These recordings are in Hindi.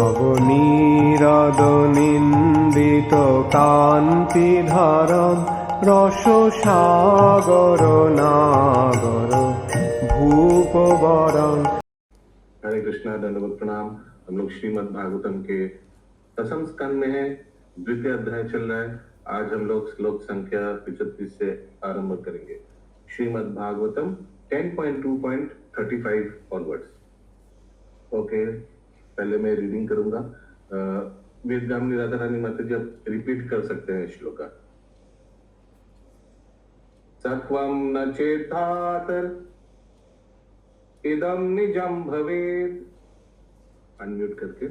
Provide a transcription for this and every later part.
নবনীরদনিন্দিত কান্তিধারম রসসাগর নাগর भूपवरं। हरे कृष्णा, दंडवत प्रणाम। हम लोग श्रीमद् भागवतम के दसम स्कंद में है, द्वितीय अध्याय चल रहा है। आज हम लोग श्लोक संख्या 35 से आरंभ करेंगे। श्रीमद् भागवतम 10.2.35 ऑनवर्ड्स। ओके, पहले मैं रीडिंग करूंगा। वेदगामिनी राधा रानी माता जी आप रिपीट कर सकते हैं श्लोका। सत्वं न चेतातर इदम निजम भवेद। अनम्यूट करके।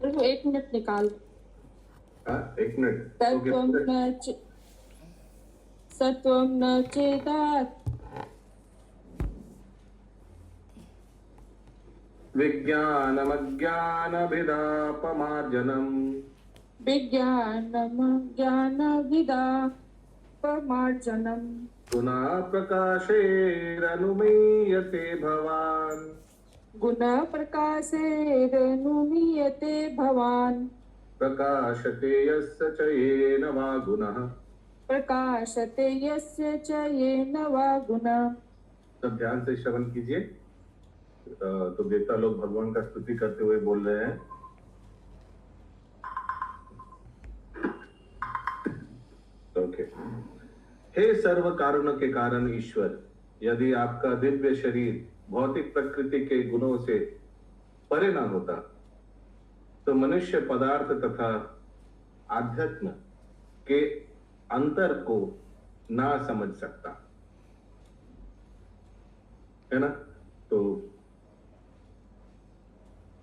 प्रभु 1 मिनट निकाल। हाँ, 1 मिनट। सत्वं न चेतात् विज्ञानमज्ञानभिदापमार्जनम् विज्ञानमज्ञानविदापमार्जनम् गुणः प्रकाशेरनुमीयते भवान्। गुणप्रकाशेरनुमीयते भवान्। प्रकाशते यस्य च येन वा गुणः। प्रकाशते यस्य च येन वा गुणः। सब ध्यान से श्रवण कीजिए। तो देवता लोग भगवान का स्तुति करते हुए बोल रहे हैं। ओके। हे सर्व कारणों के कारण ईश्वर, यदि आपका दिव्य शरीर भौतिक प्रकृति के गुणों से परे न होता तो मनुष्य पदार्थ तथा आध्यात्म के अंतर को ना समझ सकता है ना। तो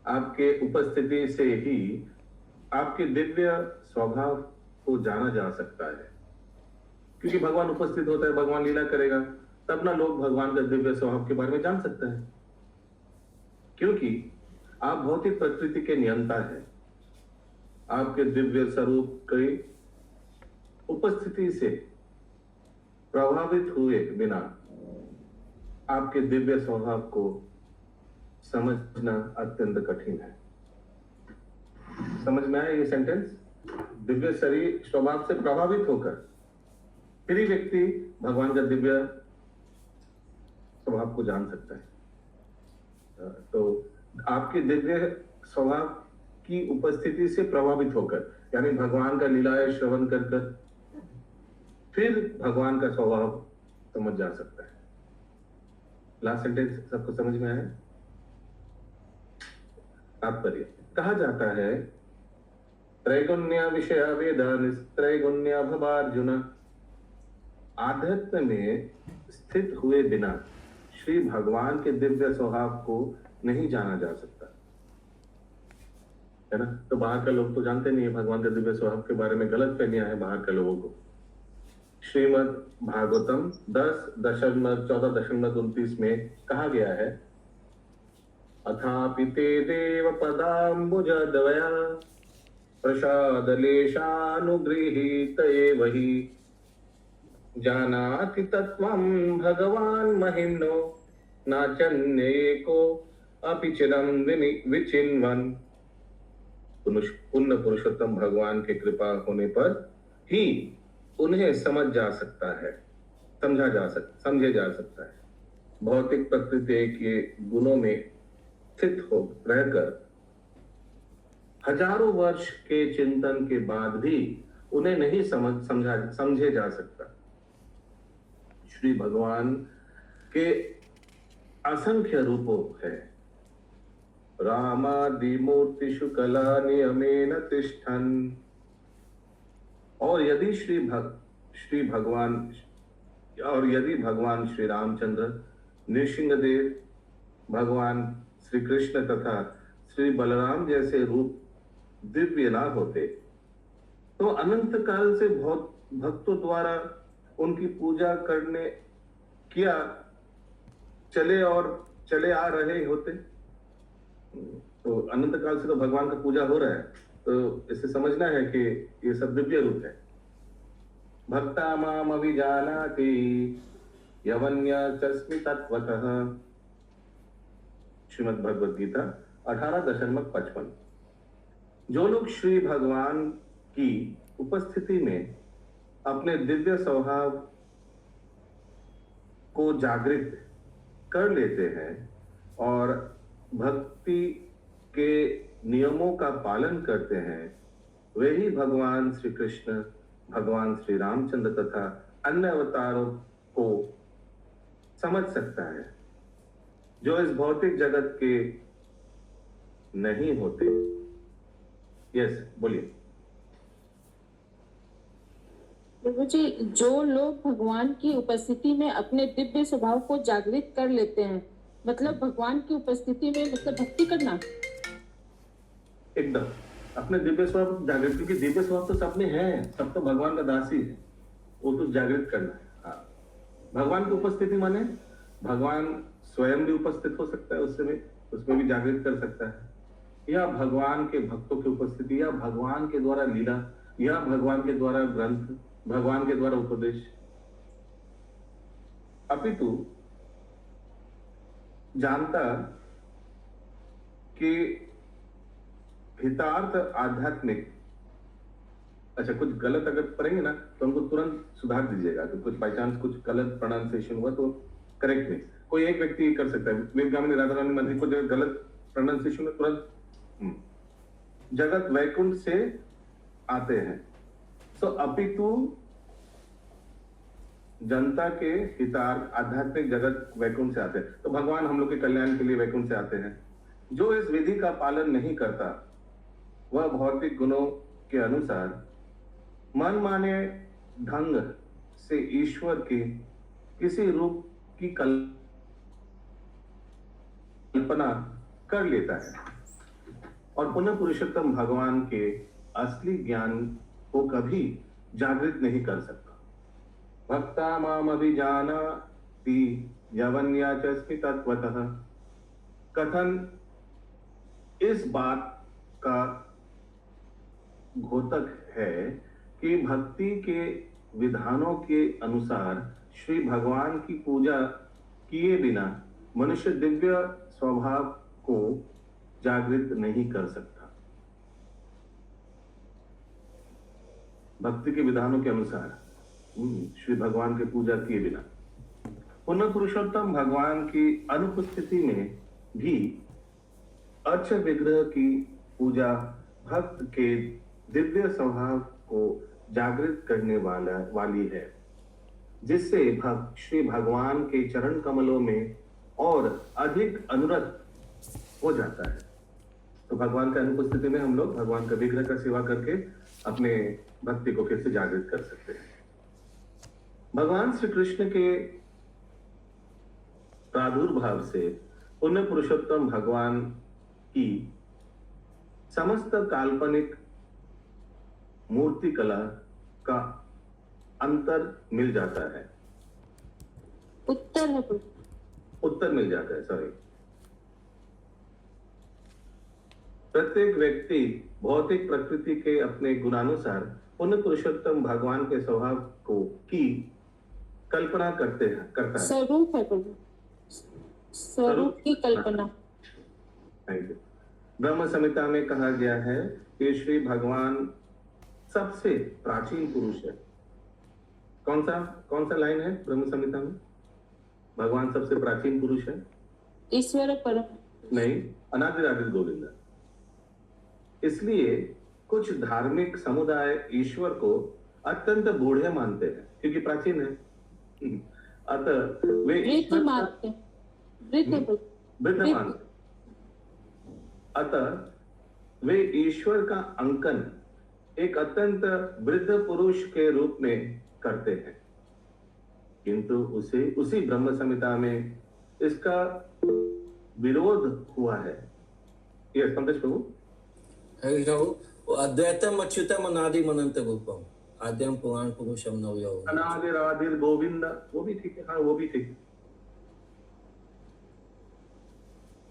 आपके उपस्थिति से ही आपके दिव्य स्वभाव को जाना जा सकता है, क्योंकि भगवान उपस्थित होता है, भगवान लीला करेगा, तब ना लोग भगवान का दिव्य स्वभाव के बारे में जान सकते हैं, क्योंकि आप भौतिक प्रकृति के नियंता हैं। आपके दिव्य स्वरूप की उपस्थिति से प्रभावित हुए बिना आपके दिव्य स्वभाव को समझना अत्यंत कठिन है। समझ में आया ये सेंटेंस? दिव्य शरीर स्वभाव से प्रभावित होकर फिर ही व्यक्ति भगवान का दिव्य स्वभाव को जान सकता है। तो आपके दिव्य स्वभाव की उपस्थिति से प्रभावित होकर, यानी भगवान का लीलाएं श्रवण कर फिर भगवान का स्वभाव समझ जा सकता है। लास्ट सेंटेंस सबको समझ में आया? तात्पर्य कहा जाता है, त्रैगुण्य विषय वेद निस्त्रैगुण्य भवार्जुन। आध्यात्म में स्थित हुए बिना श्री भगवान के दिव्य स्वभाव को नहीं जाना जा सकता है ना। तो बाहर का लोग तो जानते नहीं है भगवान के दिव्य स्वभाव के बारे में, गलत फहमियां है बाहर के लोगों को। श्रीमद् भागवतम 10.14.29 में कहा गया है, अथापि ते देव पदाम्बुजद्वया प्रसादलेशानुगृहीत एव हि जानाति तत्त्वं भगवान् महिम्नो नाचन्येको अपि चिरं विचिन्वन्। पुण्य पुरुषोत्तम भगवान की कृपा होने पर ही उन्हें समझे जा सकता है। भौतिक प्रकृति के गुणों में स्थित हो रहकर हजारों वर्ष के चिंतन के बाद भी उन्हें नहीं समझे जा सकता। श्री भगवान के असंख्य रूपों है। रामादि मूर्तिषु कला नियमेन तिष्ठन्। और यदि भगवान श्री रामचंद्र, नृसिंहदेव, भगवान श्री कृष्ण तथा श्री बलराम जैसे रूप दिव्य ना होते तो अनंत काल से भक्तों द्वारा उनकी पूजा करने किया चले आ रहे होते। तो अनंत काल से तो भगवान का पूजा हो रहा है, तो इसे समझना है कि ये सब दिव्य रूप है। भक्ता माम अभिजानाति यवन्यस्मि तत्वतः। श्रीमद् भगवद गीता 18.55। जो लोग श्री भगवान की उपस्थिति में अपने दिव्य स्वभाव को जागृत कर लेते हैं और भक्ति के नियमों का पालन करते हैं, वही भगवान श्री कृष्ण, भगवान श्री रामचंद्र तथा अन्य अवतारों को समझ सकता है, जो इस भौतिक जगत के नहीं होते। यस, बोलिए। प्रभु जी, जो लोग भगवान की उपस्थिति में अपने दिव्य स्वभाव को जागृत कर लेते हैं, मतलब भगवान की उपस्थिति में मतलब भक्ति करना। एकदम अपने दिव्य स्वभाव जागृत, क्योंकि दिव्य स्वभाव तो सब में है, सब तो भगवान का दास ही है, वो तो जागृत करना है। हाँ, भगवान की उपस्थिति माने भगवान स्वयं भी उपस्थित हो सकता है, उसमें भी जागृत कर सकता है, या भगवान के भक्तों की उपस्थिति, या भगवान के द्वारा लीला, या भगवान के द्वारा ग्रंथ, भगवान के द्वारा उपदेश। अपितु जानता कि हितार्थ आध्यात्मिक, अच्छा कुछ गलत अगर पढ़ेंगे ना तो हमको तुरंत सुधार दीजिएगा, तो कुछ बाई चांस कुछ गलत प्रोनाउंसिएशन हुआ तो करेक्ट नहीं। कोई एक व्यक्ति कर सकता है, वीरगामिनी राधा रानी मंदिर को जो गलत प्रोनाउंसिएशन में तुरंत जगत वैकुंठ से आते हैं। सो अपितु जनता के हितार्थ आध्यात्मिक जगत वैकुंठ से आते हैं, तो भगवान हम लोग के कल्याण के लिए वैकुंठ से आते हैं। जो इस विधि का पालन नहीं करता, वह भौतिक गुणों के अनुसार मनमाने ढंग से ईश्वर के किसी रूप की कल्पना कर लेता है और पुनः पुरुषोत्तम भगवान के असली ज्ञान को कभी जागृत नहीं कर सकता। भक्ता माम अभिजानाति यवन्या च अस्मि तत्वतः। कथन इस बात का घोतक है कि भक्ति के विधानों के अनुसार श्री भगवान की पूजा किए बिना मनुष्य दिव्य स्वभाव को जागृत नहीं कर सकता। भक्ति के विधानों के अनुसार श्री भगवान की पूजा किए बिना पुनः पुरुषोत्तम भगवान की अनुपस्थिति में भी अर्च विग्रह की पूजा भक्त के दिव्य स्वभाव को जागृत करने वाली है, जिससे भक्त श्री भगवान के चरण कमलों में और अधिक अनुरक्त हो जाता है। तो भगवान की अनुपस्थिति में हम लोग भगवान का विग्रह का सेवा करके अपने भक्ति को फिर से जागृत कर सकते हैं। भगवान श्री कृष्ण के प्रादुर्भाव से पुण्य पुरुषोत्तम भगवान की समस्त काल्पनिक मूर्ति कला का अंतर मिल जाता है, उत्तर मिल जाता है, सॉरी। प्रत्येक व्यक्ति भौतिक प्रकृति के अपने गुणानुसार पुण्य पुरुषोत्तम भगवान के स्वभाव को की कल्पना करता है। स्वरूप है प्रभु, स्वरूप की कल्पना। Thank you. ब्रह्म संहिता में कहा गया है कि श्री भगवान सबसे प्राचीन पुरुष है। कौन सा लाइन है ब्रह्म संहिता में? भगवान सबसे प्राचीन पुरुष है। ईश्वर परम नहीं, अनादिरादिर गोविंद। इसलिए कुछ धार्मिक समुदाय ईश्वर को अत्यंत बूढ़े मानते हैं क्योंकि प्राचीन है। अतः वे वृद्ध मानते हैं। अतः वे ईश्वर का अंकन एक अत्यंत वृद्ध पुरुष के रूप में करते हैं, किंतु उसी ब्रह्म संहिता में इसका विरोध हुआ है। ये पंकज प्रभु, अद्वैतम अच्युतम अनादिम अनंत रूपम आद्यम पुराण पुरुषम नवयौवनम अनादिरादिर गोविंद, वो भी ठीक है। हाँ, वो भी ठीक है।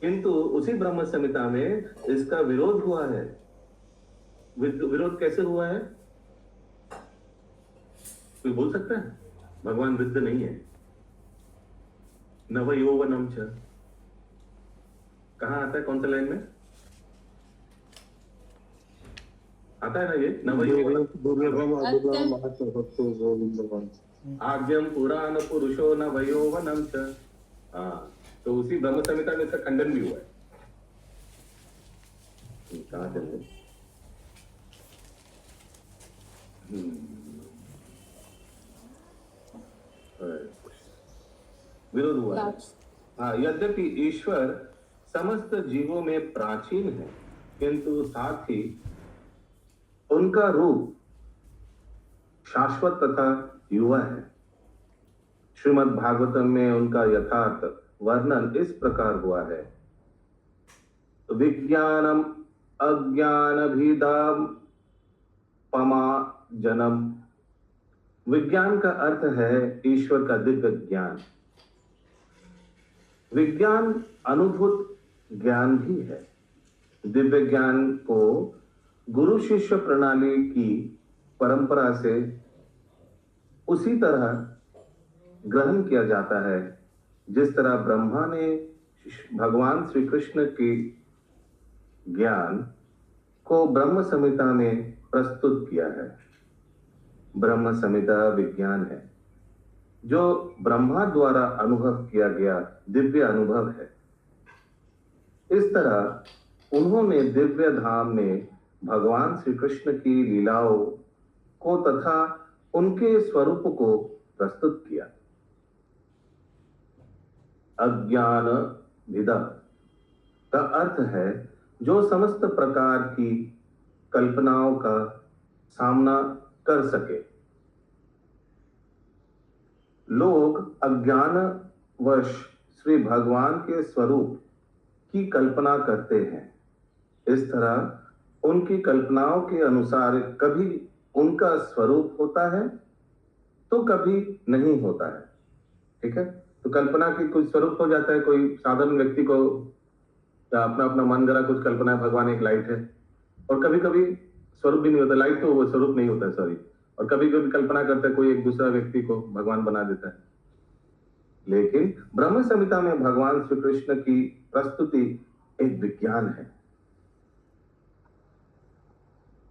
किंतु उसी ब्रह्म संहिता में इसका विरोध हुआ है। विरोध कैसे हुआ है? कोई बोल सकता है? भगवान वृद्ध नहीं है। नवयौवनम च कहाँ आता है, कौन सा लाइन में आता है ना ये नवयौवन दुर्लभम अदुर्लभम अत्यंत महत्ववस्तु गोविंदवान। आद्यम पुराण पुरुषो नवयौवनम च। हाँ, तो उसी ब्रह्म संहिता में इसका खंडन भी हुआ है। कहाँ चल रहे? विरोध हुआ है। हाँ, यद्यपि ईश्वर समस्त जीवों में प्राचीन है, किंतु साथ ही उनका रूप शाश्वत तथा युवा है। श्रीमद् भागवतम में उनका यथार्थ वर्णन इस प्रकार हुआ है। विज्ञानम अज्ञानभिदाम पमा जनम। विज्ञान का अर्थ है ईश्वर का दिव्य ज्ञान। विज्ञान अनुभूत ज्ञान भी है। दिव्य ज्ञान को गुरु शिष्य प्रणाली की परंपरा से उसी तरह ग्रहण किया जाता है जिस तरह ब्रह्मा ने भगवान श्री कृष्ण के ज्ञान को ब्रह्म संहिता में प्रस्तुत किया है। ब्रह्म संहिता विज्ञान है जो ब्रह्मा द्वारा अनुभव किया गया दिव्य अनुभव है। इस तरह उन्होंने दिव्य धाम में भगवान श्री कृष्ण की लीलाओं को तथा उनके स्वरूप को प्रस्तुत किया। अज्ञान विदा का अर्थ है जो समस्त प्रकार की कल्पनाओं का सामना कर सके। लोग अज्ञानवश श्री भगवान के स्वरूप की कल्पना करते हैं। इस तरह उनकी कल्पनाओं के अनुसार कभी उनका स्वरूप होता है तो कभी नहीं होता है। ठीक है, तो कल्पना की कुछ स्वरूप हो जाता है। कोई साधारण व्यक्ति को अपना अपना मन गढ़ा कुछ कल्पना है, भगवान एक लाइट है, और कभी कभी स्वरूप भी नहीं होता। लाइट तो वो स्वरूप नहीं होता है, सॉरी। और कभी कभी कल्पना करता है कोई एक दूसरा व्यक्ति को भगवान बना देता है। लेकिन ब्रह्म संहिता में भगवान श्री कृष्ण की प्रस्तुति एक विज्ञान है।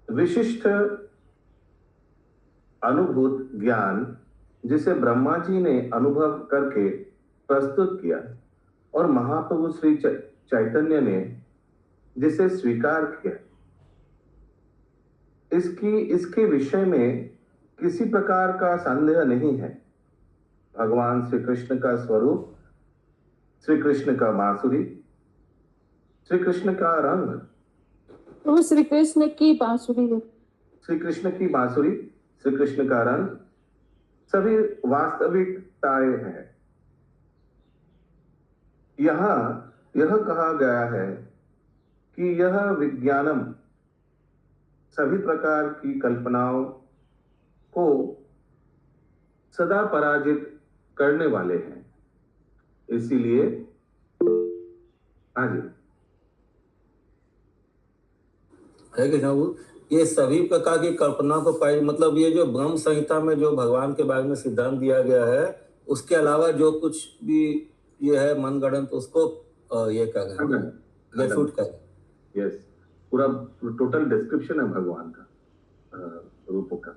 विशिष्ट अनुभूत ज्ञान जिसे ब्रह्मा जी ने अनुभव करके प्रस्तुत किया और महाप्रभु श्री चैतन्य ने जिसे स्वीकार किया, इसके विषय में किसी प्रकार का संदेह नहीं है। भगवान श्री कृष्ण का स्वरूप, श्री कृष्ण का बांसुरी, श्री कृष्ण का रंग, वो श्री कृष्ण की बांसुरी है। श्री कृष्ण की बांसुरी, श्री कृष्ण का रंग सभी वास्तविकताएं हैं। यहां यह कहा गया है कि यह विज्ञानम सभी प्रकार की कल्पनाओं को सदा पराजित करने वाले हैं। इसीलिए हाँ जी, है कि ना, ये सभी प्रकार की कल्पना को पाई, मतलब ये जो ब्रह्म संहिता में जो भगवान के बारे में सिद्धांत दिया गया है, उसके अलावा जो कुछ भी ये है मनगढ़ंत, उसको ये कर रेफ्यूट कर। यस, पूरा टोटल डिस्क्रिप्शन है भगवान का रूप का।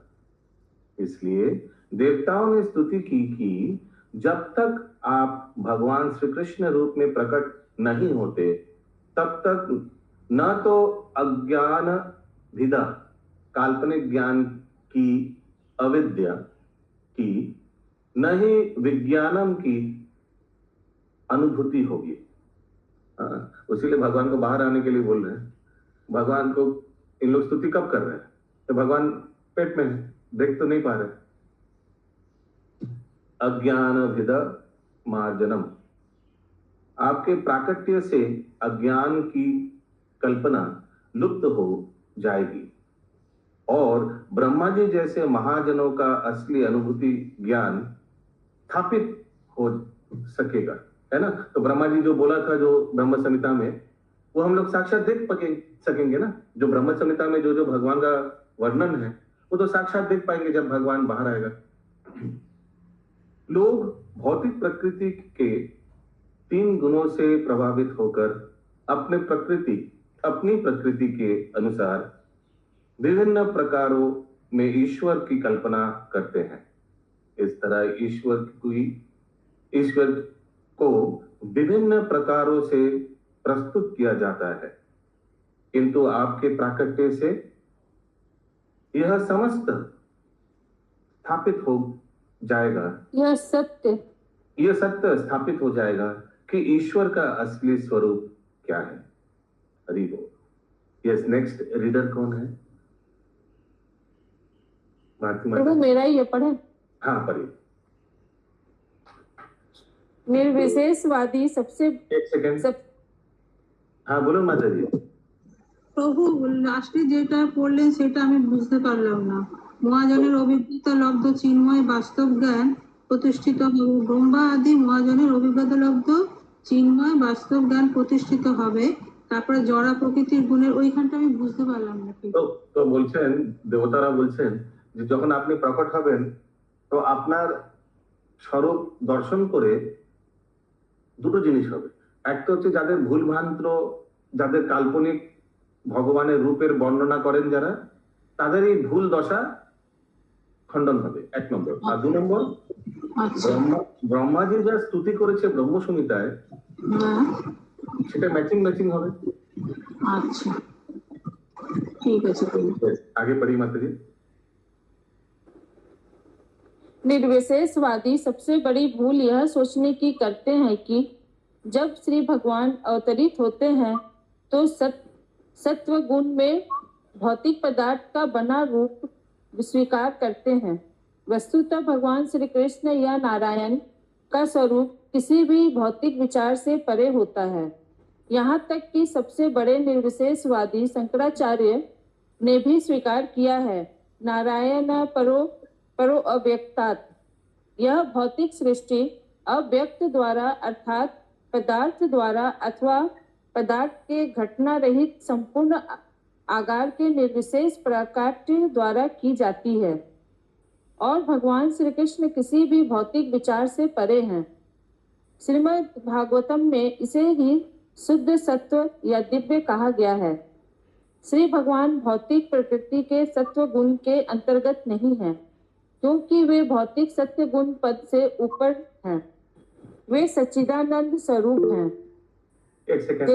इसलिए देवताओं ने स्तुति की कि जब तक आप भगवान श्री कृष्ण रूप में प्रकट नहीं होते तब तक न तो अज्ञान विदा काल्पनिक ज्ञान की अविद्या की, न ही विज्ञानम की अनुभूति होगी। उसीलिए भगवान को बाहर आने के लिए बोल रहे हैं। भगवान को इन लोग स्तुति कब कर रहे हैं? तो भगवान पेट में है, देख तो नहीं पा रहे। अज्ञान विदा मार्जनम, आपके प्राकट्य से अज्ञान की कल्पना लुप्त हो जाएगी और ब्रह्मा जी जैसे महाजनों का असली अनुभूति ज्ञान स्थापित हो सकेगा, है ना। तो ब्रह्मा जी जो बोला था जो ब्रह्म संहिता में, वो हम लोग साक्षात देख सकेंगे ना। जो ब्रह्म संहिता में जो भगवान का वर्णन है वो तो साक्षात देख पाएंगे जब भगवान बाहर आएगा। लोग भौतिक प्रकृति के 3 गुणों से प्रभावित होकर अपनी प्रकृति के अनुसार विभिन्न प्रकारों में ईश्वर की कल्पना करते हैं। इस तरह ईश्वर को विभिन्न प्रकारों से प्रस्तुत किया जाता है, किंतु आपके प्राकट्य से यह समस्त स्थापित हो जाएगा, यह सत्य स्थापित हो जाएगा कि ईश्वर का असली स्वरूप क्या है। हरि बोल। यस, नेक्स्ट रीडर कौन है? भारती प्रभु माता। मेरा ही ये पढ़े। हाँ, पढ़िए। निर्विशेषवादी सबसे एक सेकंड। सब हाँ, बोलो माता जी। প্রভু লাস্টে যেটা পড়লেন সেটা আমি বুঝতে পারলাম না। মহাজনের অভিজ্ঞতা লব্ধ চিন্ময় বাস্তব জ্ঞান প্রতিষ্ঠিত হবে, ব্রহ্মা আদি মহাজনের অভিজ্ঞতা লব্ধ চিন্ময় বাস্তব জ্ঞান প্রতিষ্ঠিত হবে, তারপরে জড়া প্রকৃতির গুণের ওইখানটা আমি বুঝতে পারলাম না ঠিক। তো বলছেন, দেবতারা বলছেন যে যখন আপনি প্রকট হবেন তো আপনার স্বরূপ দর্শন করে দুটো জিনিস হবে। একটা হচ্ছে যাদের ভুল ভ্রান্ত, যাদের কাল্পনিক ভগবানের রূপের বর্ণনা করেন যারা, তাদের এই ভুল দশা খণ্ডন হবে, এক নম্বর। আর দু নম্বর, আচ্ছা ব্রহ্মাজি যা স্তুতি করেছে ব্রহ্ম সংহিতায়, হ্যাঁ সেটা ম্যাচিং হবে। আচ্ছা ঠিক আছে প্রভু। आगे पढ़ी माता जी। निर्विशेषवादी सबसे बड़ी भूल यह सोचने की करते हैं कि जब श्री भगवान अवतरित होते हैं तो सत्व गुण में भौतिक पदार्थ का बना रूप स्वीकार करते हैं। वस्तुतः भगवान श्री कृष्ण या नारायण का स्वरूप किसी भी भौतिक विचार से परे होता है। यहाँ तक कि सबसे बड़े निर्विशेषवादी शंकराचार्य ने भी स्वीकार किया है, नारायण परो अव्यक्तात्। यह भौतिक सृष्टि अव्यक्त द्वारा अर्थात पदार्थ द्वारा अथवा पदार्थ के घटना रहित संपूर्ण आकार के निर्विशेष प्राकट्य द्वारा की जाती है और भगवान श्री कृष्ण किसी भी भौतिक विचार से परे हैं। श्रीमद् भागवतम में इसे ही शुद्ध सत्व या दिव्य कहा गया है। श्री भगवान भौतिक प्रकृति के सत्व गुण के अंतर्गत नहीं है, क्योंकि वे भौतिक सत्य गुण पद से ऊपर हैं। वे सच्चिदानंद स्वरूप हैं। एक सेकंड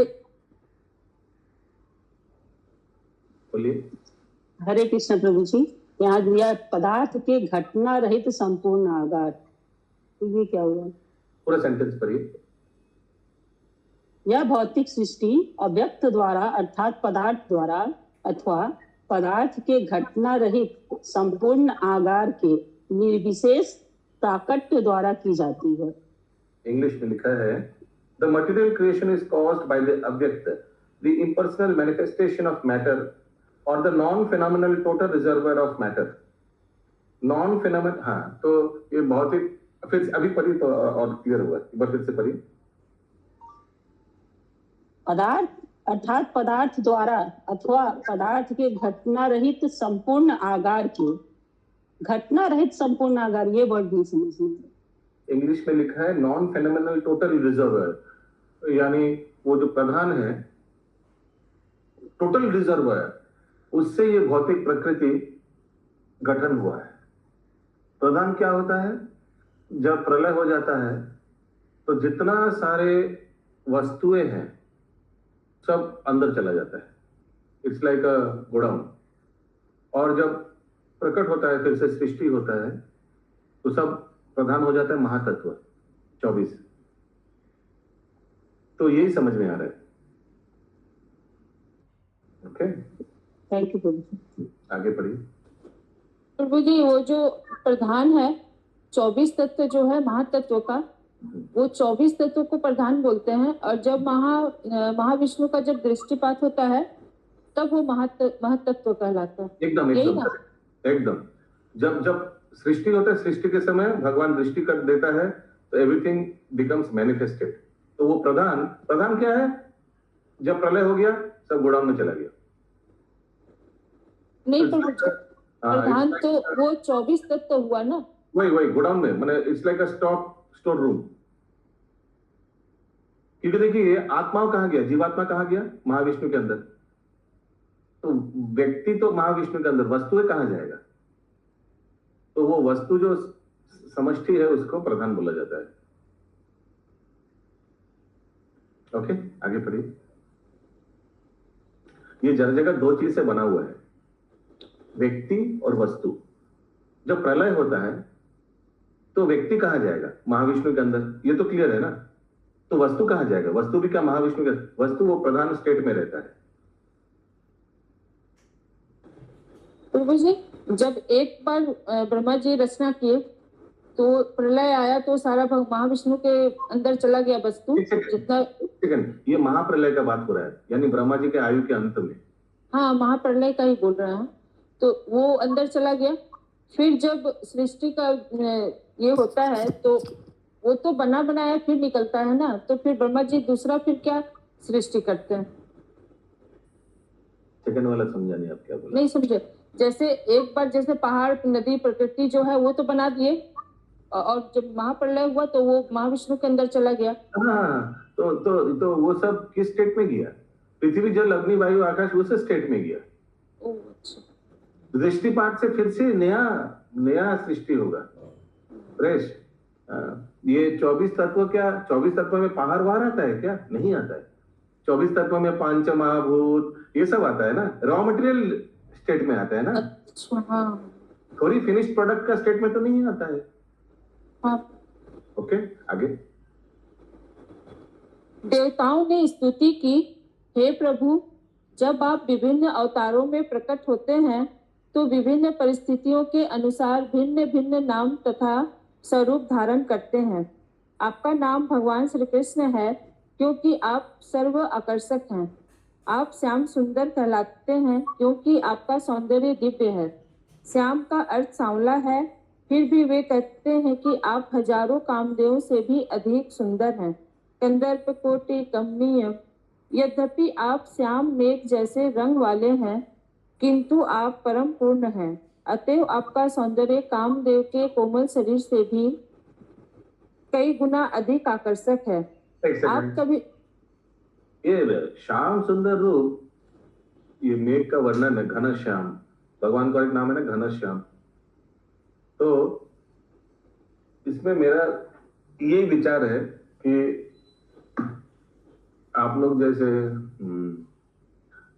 बोलिए। हरे कृष्ण प्रभु जी, यहाँ दिया पदार्थ के घटना रहित संपूर्ण आकार, तो ये क्या हुआ? पूरा सेंटेंस पढ़िए। यह भौतिक सृष्टि अव्यक्त द्वारा अर्थात पदार्थ द्वारा अथवा पदार्थ के घटना रहित संपूर्ण आकार के निर्विशेष प्राकट्य द्वारा की जाती है। इंग्लिश में लिखा है, the material creation is caused by the अव्यक्त, the impersonal manifestation of matter और the non phenomenal total reservoir of matter. Non phenomenal, हाँ, तो ये भौतिक, फिर अभी पढ़ी तो और क्लियर हुआ, एक बार फिर से पढ़ी। पदार्थ अर्थात पदार्थ द्वारा अथवा पदार्थ के घटना रहित संपूर्ण आकार के, घटना रहित संपूर्ण आकार, ये वर्ड भी समझिए। इंग्लिश में लिखा है नॉन फेनोमेनल टोटल रिजर्वर, यानी वो जो प्रधान है टोटल रिजर्वर, उससे ये भौतिक प्रकृति गठन हुआ है। प्रधान क्या होता है? जब प्रलय हो जाता है तो जितना सारे वस्तुएं हैं सब अंदर चला जाता है, इट्स लाइक अ गोडाउन। और जब प्रकट होता है, फिर से सृष्टि होता है, तो सब प्रधान हो जाता है महातत्व 24। तो यही समझ में आ रहा है। ओके, थैंक यू प्रभु। आगे पढ़िए। प्रभु जी, वो जो प्रधान है 24 तत्व जो है महातत्व का, वो 24 तत्व को प्रधान बोलते हैं। और जब महाविष्णु का जब दृष्टिपात होता है तब वो महातत्व कहलाता है। एकदम यही एकदम ना? एकदम। जब सृष्टि होता है, सृष्टि के समय भगवान दृष्टि कर देता है तो एवरीथिंग बिकम्स मैनिफेस्टेड। तो वो प्रधान क्या है? जब प्रलय हो गया सब गोडाउन में चला गया। नहीं प्रभु जी, प्रधान तो वो 24 तत्व हुआ ना। वही गोडाउन में, माने it's like a store room. क्योंकि देखिए आत्माओं कहाँ गया, जीवात्मा कहाँ गया, महाविष्णु के अंदर। तो व्यक्ति तो महाविष्णु के अंदर, वस्तु कहाँ जाएगा? तो वो वस्तु जो समष्टि है उसको प्रधान बोला जाता है। ओके, आगे पढ़िए। ये जड़ जगत दो चीज से बना हुआ है, व्यक्ति और वस्तु। जब प्रलय होता है तो व्यक्ति कहाँ जाएगा? महाविष्णु के अंदर, ये तो क्लियर है ना। तो वस्तु कहाँ जाएगा? वस्तु भी क्या महाविष्णु के? वस्तु वो प्रधान स्टेट में रहता है। प्रभु जी, जब एक बार ब्रह्मा जी रचना किए तो प्रलय आया तो सारा महाविष्णु के अंदर चला गया वस्तु जितना। सेकंड, ये महाप्रलय का बात हो रहा है, यानी ब्रह्मा जी के आयु के अंत में। हाँ, महाप्रलय का ही बोल रहे हैं। तो वो अंदर चला गया। फिर जब सृष्टि का ये होता है तो वो तो बना बनाया फिर निकलता है ना। तो फिर ब्रह्मा जी दूसरा फिर क्या सृष्टि करते हैं? सेकंड वाला समझा नहीं, आप क्या बोला? नहीं समझे। जैसे एक बार जैसे पहाड़, नदी, प्रकृति जो है वो तो बना दिए, और जब महाप्रलय हुआ तो वो महाविष्णु के अंदर चला गया। हाँ, तो वो सब किस स्टेट में गया? पृथ्वी, जल, अग्नि, वायु, आकाश, उस स्टेट में गया। ओह अच्छा। दृष्टिपात से फिर से नया सृष्टि होगा। फ्रेश। ये 24 तत्व, क्या 24 तत्व में पहाड़ वार आता है क्या? नहीं आता है। 24 तत्व में पंच महाभूत ये सब आता है ना, रॉ मटेरियल स्टेट में आता है ना। अच्छा, हाँ। थोड़ी फिनिश्ड प्रोडक्ट का स्टेट में तो नहीं आता है। हाँ। ओके, आगे। देवताओं ने स्तुति की, हे प्रभु, जब आप विभिन्न अवतारों में प्रकट होते हैं तो विभिन्न परिस्थितियों के अनुसार भिन्न भिन्न नाम तथा स्वरूप धारण करते हैं। आपका नाम भगवान श्री कृष्ण है क्योंकि आप सर्व आकर्षक हैं। आप श्याम सुंदर कहलाते हैं क्योंकि आपका सौंदर्य दिव्य है। श्याम का अर्थ सांवला है, फिर भी वे कहते हैं कि आप हजारों कामदेवों से भी अधिक सुंदर हैं। कंदर्प कोटि कमनीय। यद्यपि आप श्याम मेघ जैसे रंग वाले हैं किंतु आप परम पूर्ण हैं। अतएव आपका सौंदर्य कामदेव के कोमल शरीर से भी कई गुना अधिक आकर्षक है। आप कभी ये श्याम सुंदर रूप, ये मेघ का वर्णन है, घन श्याम। भगवान का एक नाम है ना, घन श्याम। तो इसमें मेरा ये विचार है कि आप लोग जैसे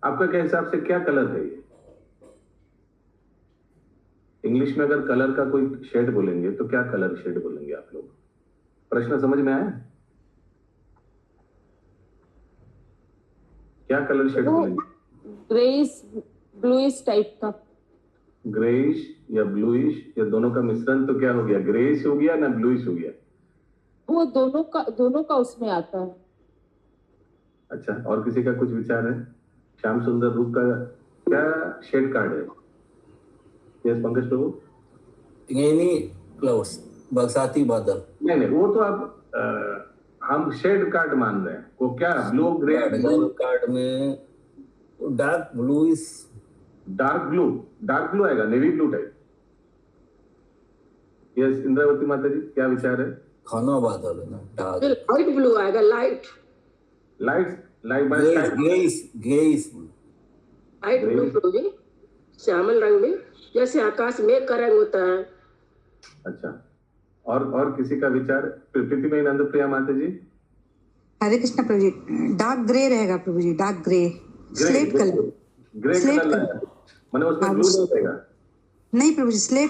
आपका क्या हिसाब से क्या कलर है? ये इंग्लिश में अगर कलर का कोई शेड बोलेंगे तो क्या कलर शेड बोलेंगे आप लोग? प्रश्न समझ में आया? क्या कलर शेड बोलेंगे? ग्रेइश ब्लूइश टाइप का। ग्रेइश या ब्लूइश या दोनों का मिश्रण तो क्या हो गया? ग्रेइश हो गया ना ब्लूइश हो गया? वो दोनों का उसमें आता है। अच्छा, और किसी का कुछ विचार है? श्याम सुंदर रूप का क्या शेड कार्ड है? यस पंकज प्रभु। नहीं, क्लाउड्स, बरसाती बादल। नहीं, वो तो आप हम शेड कार्ड मान रहे हैं। वो क्या ब्लू ग्रे कार्ड में डार्क ब्लूइश, डार्क ब्लू आएगा, navy blue type. Yes Indravati माता जी, क्या विचार है? घना बादल है ना, डार्क लाइट ब्लू आएगा। लाइट ब्लू प्रभु जी, श्यामल रंग में, जैसे आकाश मेघ का रंग होता है। अच्छा, और किसी का विचार? पृथ्वी में नंद प्रिया माता जी। हरे कृष्ण प्रभु जी। डार्क ग्रे रहेगा प्रभु जी, dark grey, slate colour. Grey colour माने उसमें ब्लू नहीं रहेगा? नहीं प्रभु जी, स्लेट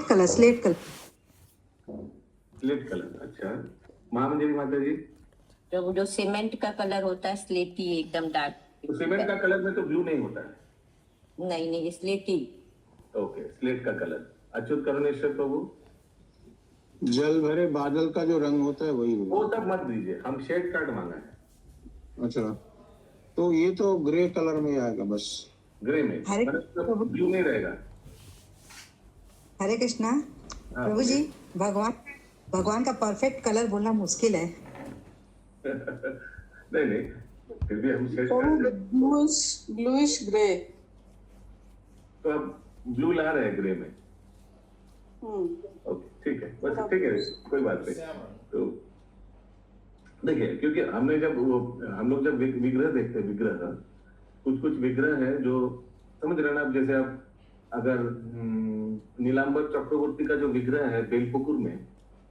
कलर। अच्छा, महामंजरी माता जी। तो जो सीमेंट का कलर होता है स्लेटी, एकदम डार्क। तो सीमेंट का कलर में तो ब्लू नहीं होता है? नहीं, स्लेटी। ओके, स्लेट का कलर। अच्युत करुणेश्वर प्रभु। जल भरे बादल का जो रंग होता है वही वो सब मत दीजिए, हम शेड कार्ड मांगा है। अच्छा, तो ये तो ग्रे कलर में आएगा बस। ग्रे में ब्लू नहीं रहेगा। हरे कृष्णा प्रभु जी। भगवान का परफेक्ट कलर बोलना मुश्किल है। नहीं, फिर भी हम शेड ब्लूइश ग्रे। तो अब ब्लू ला रहे हैं ग्रे में। ओके, ठीक है, बस ठीक है, कोई बात नहीं। तो देखिए, क्योंकि हम लोग जब विग्रह देखते हैं, विग्रह कुछ विग्रह है जो समझ रहे हैं ना आप। जैसे आप अगर नीलांबर चक्रवर्ती का जो विग्रह है बेलपुकुर में,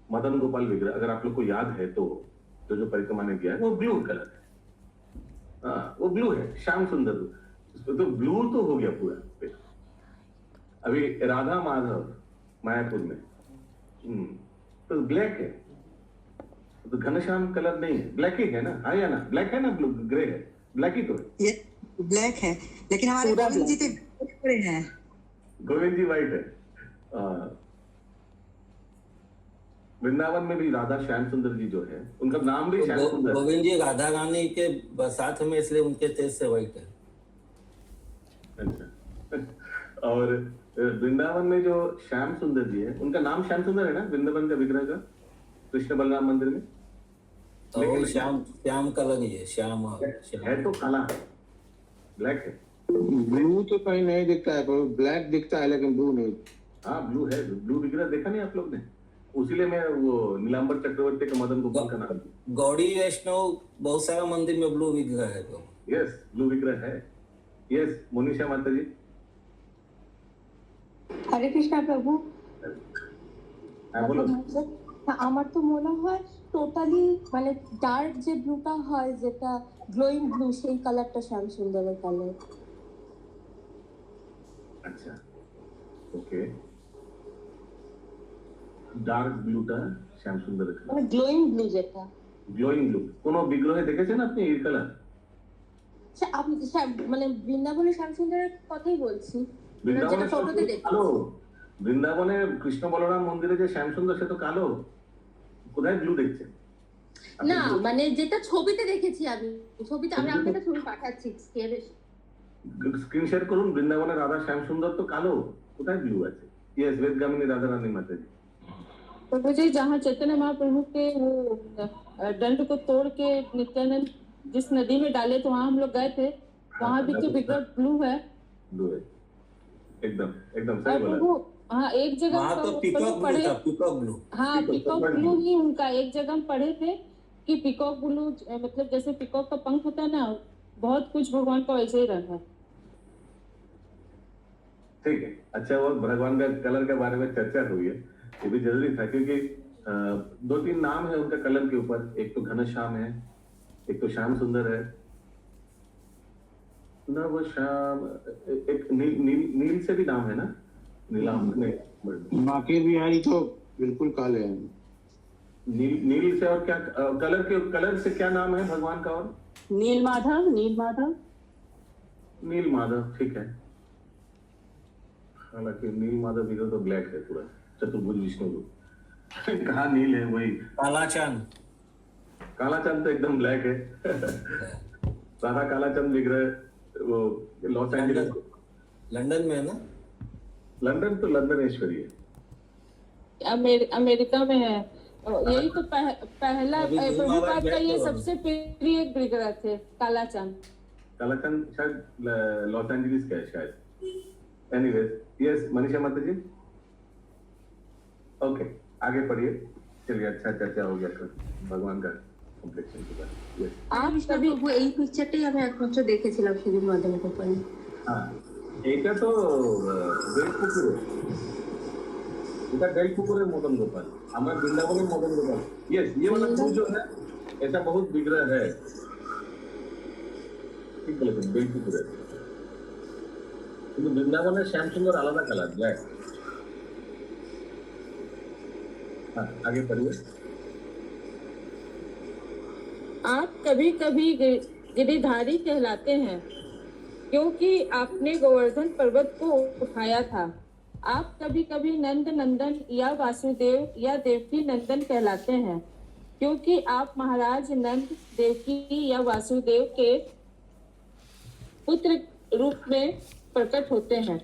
मदन गोपाल विग्रह, अगर आप लोग को याद है तो जो परिक्रमा ने किया है वो ब्लू कलर है। हाँ, वो ब्लू है, श्याम सुंदर। तो ब्लू तो हो गया पूरा। अभी राधा माधव मायापुर में तो ब्लैक है, तो घनश्याम कलर नहीं है, ब्लैक ही है ना। हाँ या ना, ब्लैक है ना, ब्लू ग्रे है, ब्लैक ही तो है। ये ब्लैक है, लेकिन हमारे पूरा गोविंद जी तो ग्रे हैं। गोविंद जी व्हाइट है। वृंदावन में भी राधा श्याम सुंदर जी जो है, उनका नाम भी श्याम सुंदर है। गोविंद जी राधा रानी के साथ में, इसलिए उनके तेज से व्हाइट है। अच्छा। और वृंदावन में जो श्याम सुंदर जी है, उनका नाम श्याम सुंदर है ना, वृंदावन का विग्रह का, कृष्ण बलराम मंदिर में। तो श्याम कलर ही है, श्याम है तो काला है, ब्लैक है। ब्लू तो कहीं नहीं दिखता है, ब्लैक दिखता है लेकिन ब्लू नहीं। हाँ ब्लू है, ब्लू विग्रह देखा नहीं आप लोग ने, उसीलिए मैं वो नीलांबर चक्रवर्ती का मदन गोपाल का नाम। गौड़ी वैष्णव बहुत सारा मंदिर में ब्लू विग्रह है तो। यस, ब्लू विग्रह है। यस, मोनिशा माता जी। হরে কৃষ্ণ প্রভু। হ্যাঁ বলো। আমার তো মনে হয় টোটালি মানে ডার্ক যে ব্লুটা হয়, যেটা গ্লোয়িং ব্লু, সেই কালারটা শ্যাম সুন্দরের কালার। আচ্ছা, ওকে। ডার্ক ব্লুটা শ্যাম সুন্দরের কালার, মানে গ্লোয়িং ব্লু যেটা। গ্লোয়িং ব্লু কোন বিগ্রহে দেখেছেন আপনি এই কালার? আপনি মানে বৃন্দাবনের শ্যাম সুন্দরের কথাই বলছি, যেটা ফটোতে দেখি। বৃন্দাবনে কৃষ্ণ বলরাম মন্দিরে যে শ্যাম সুন্দর, সে তো কালো, কোথায় ব্লু দেখছেন? না মানে যেটা ছবিতে দেখেছি আমি, ছবিতে আমি আপনাকে ছবি পাঠাচ্ছি, স্ক্রিন শেয়ার করুন। বৃন্দাবনের রাধা শ্যাম সুন্দর তো কালো, কোথায় ব্লু আছে? यस, वेदगामिनी राधा रानी माता जी। प्रभु जी, जहाँ चैतन्य महाप्रभु के वो दंड को तोड़ के नित्यानंद जिस नदी में डाले तो वहाँ हम लोग गए थे, वहाँ भी तो विग्रह ब्लू है। ब्लू है, एकदम एकदम सही बोला। हाँ, एक जगह तो पीकॉक ब्लू था, पीकॉक ब्लू। हाँ, पीकॉक ब्लू ही उनका। एक जगह हम पढ़े थे कि पीकॉक ब्लू मतलब जैसे पीकॉक का पंख होता है ना, बहुत कुछ भगवान का वैसे ही रंग है। ठीक है, अच्छा, वो भगवान का कलर के बारे में चर्चा हुई है, ये भी जरूरी था क्योंकि 2-3 नाम है उनका कलर के ऊपर। एक तो घनश्याम है, एक तो श्याम सुंदर है ना, वो श्याम, एक नील से भी नाम है ना, नीलाम नहीं, बाकी बिहारी तो बिल्कुल काले हैं। नील से और क्या कलर से क्या नाम है भगवान का? और नील माधव। नील माधव, ठीक है। हालांकि नील माधव विग्रह तो ब्लैक है पूरा, चतुर्भुज विष्णु को। कहाँ नील है? वही काला चांद तो एकदम ब्लैक है। सारा काला चांद विग्रह वो लॉस एंजलिस, लंदन में है ना। लंदन तो लंदनेश्वरी है, अमेरिका में है। यही तो पहला प्रभुपाद का ये सबसे प्रिय विग्रह थे, काला चांद शायद लॉस एंजलिस का है शायद। एनीवेज, यस मनीषा माता जी, ओके आगे पढ़िए। चलिए, अच्छा चर्चा हो गया भगवान का कॉम्प्लेक्शन के बारे में। आप कभी वो এই পিকচারটাই আমি একমাত্র দেখেছিলাম সেদিন মদন গোপাল। हाँ, এটা তো বেলপুকুরে, এটা बेलपुकुर है मदन गोपाल, हमारा वृंदावन में मदन गोपाल। यस, ये वाला ब्लू जो है, ऐसा बहुत विग्रह है, ठीक बोले, बेलपुकुर है। কিন্তু বৃন্দাবনের শ্যাম সুন্দর আলাদা কালার, ব্ল্যাক। हाँ, आगे पढ़िए। आप कभी कभी गिरिधारी कहलाते हैं क्योंकि आपने गोवर्धन पर्वत को उठाया था। आप कभी कभी नंद नंदन या वासुदेव या देवकी नंदन कहलाते हैं क्योंकि आप महाराज नंद, देवकी या वासुदेव के पुत्र रूप में प्रकट होते हैं।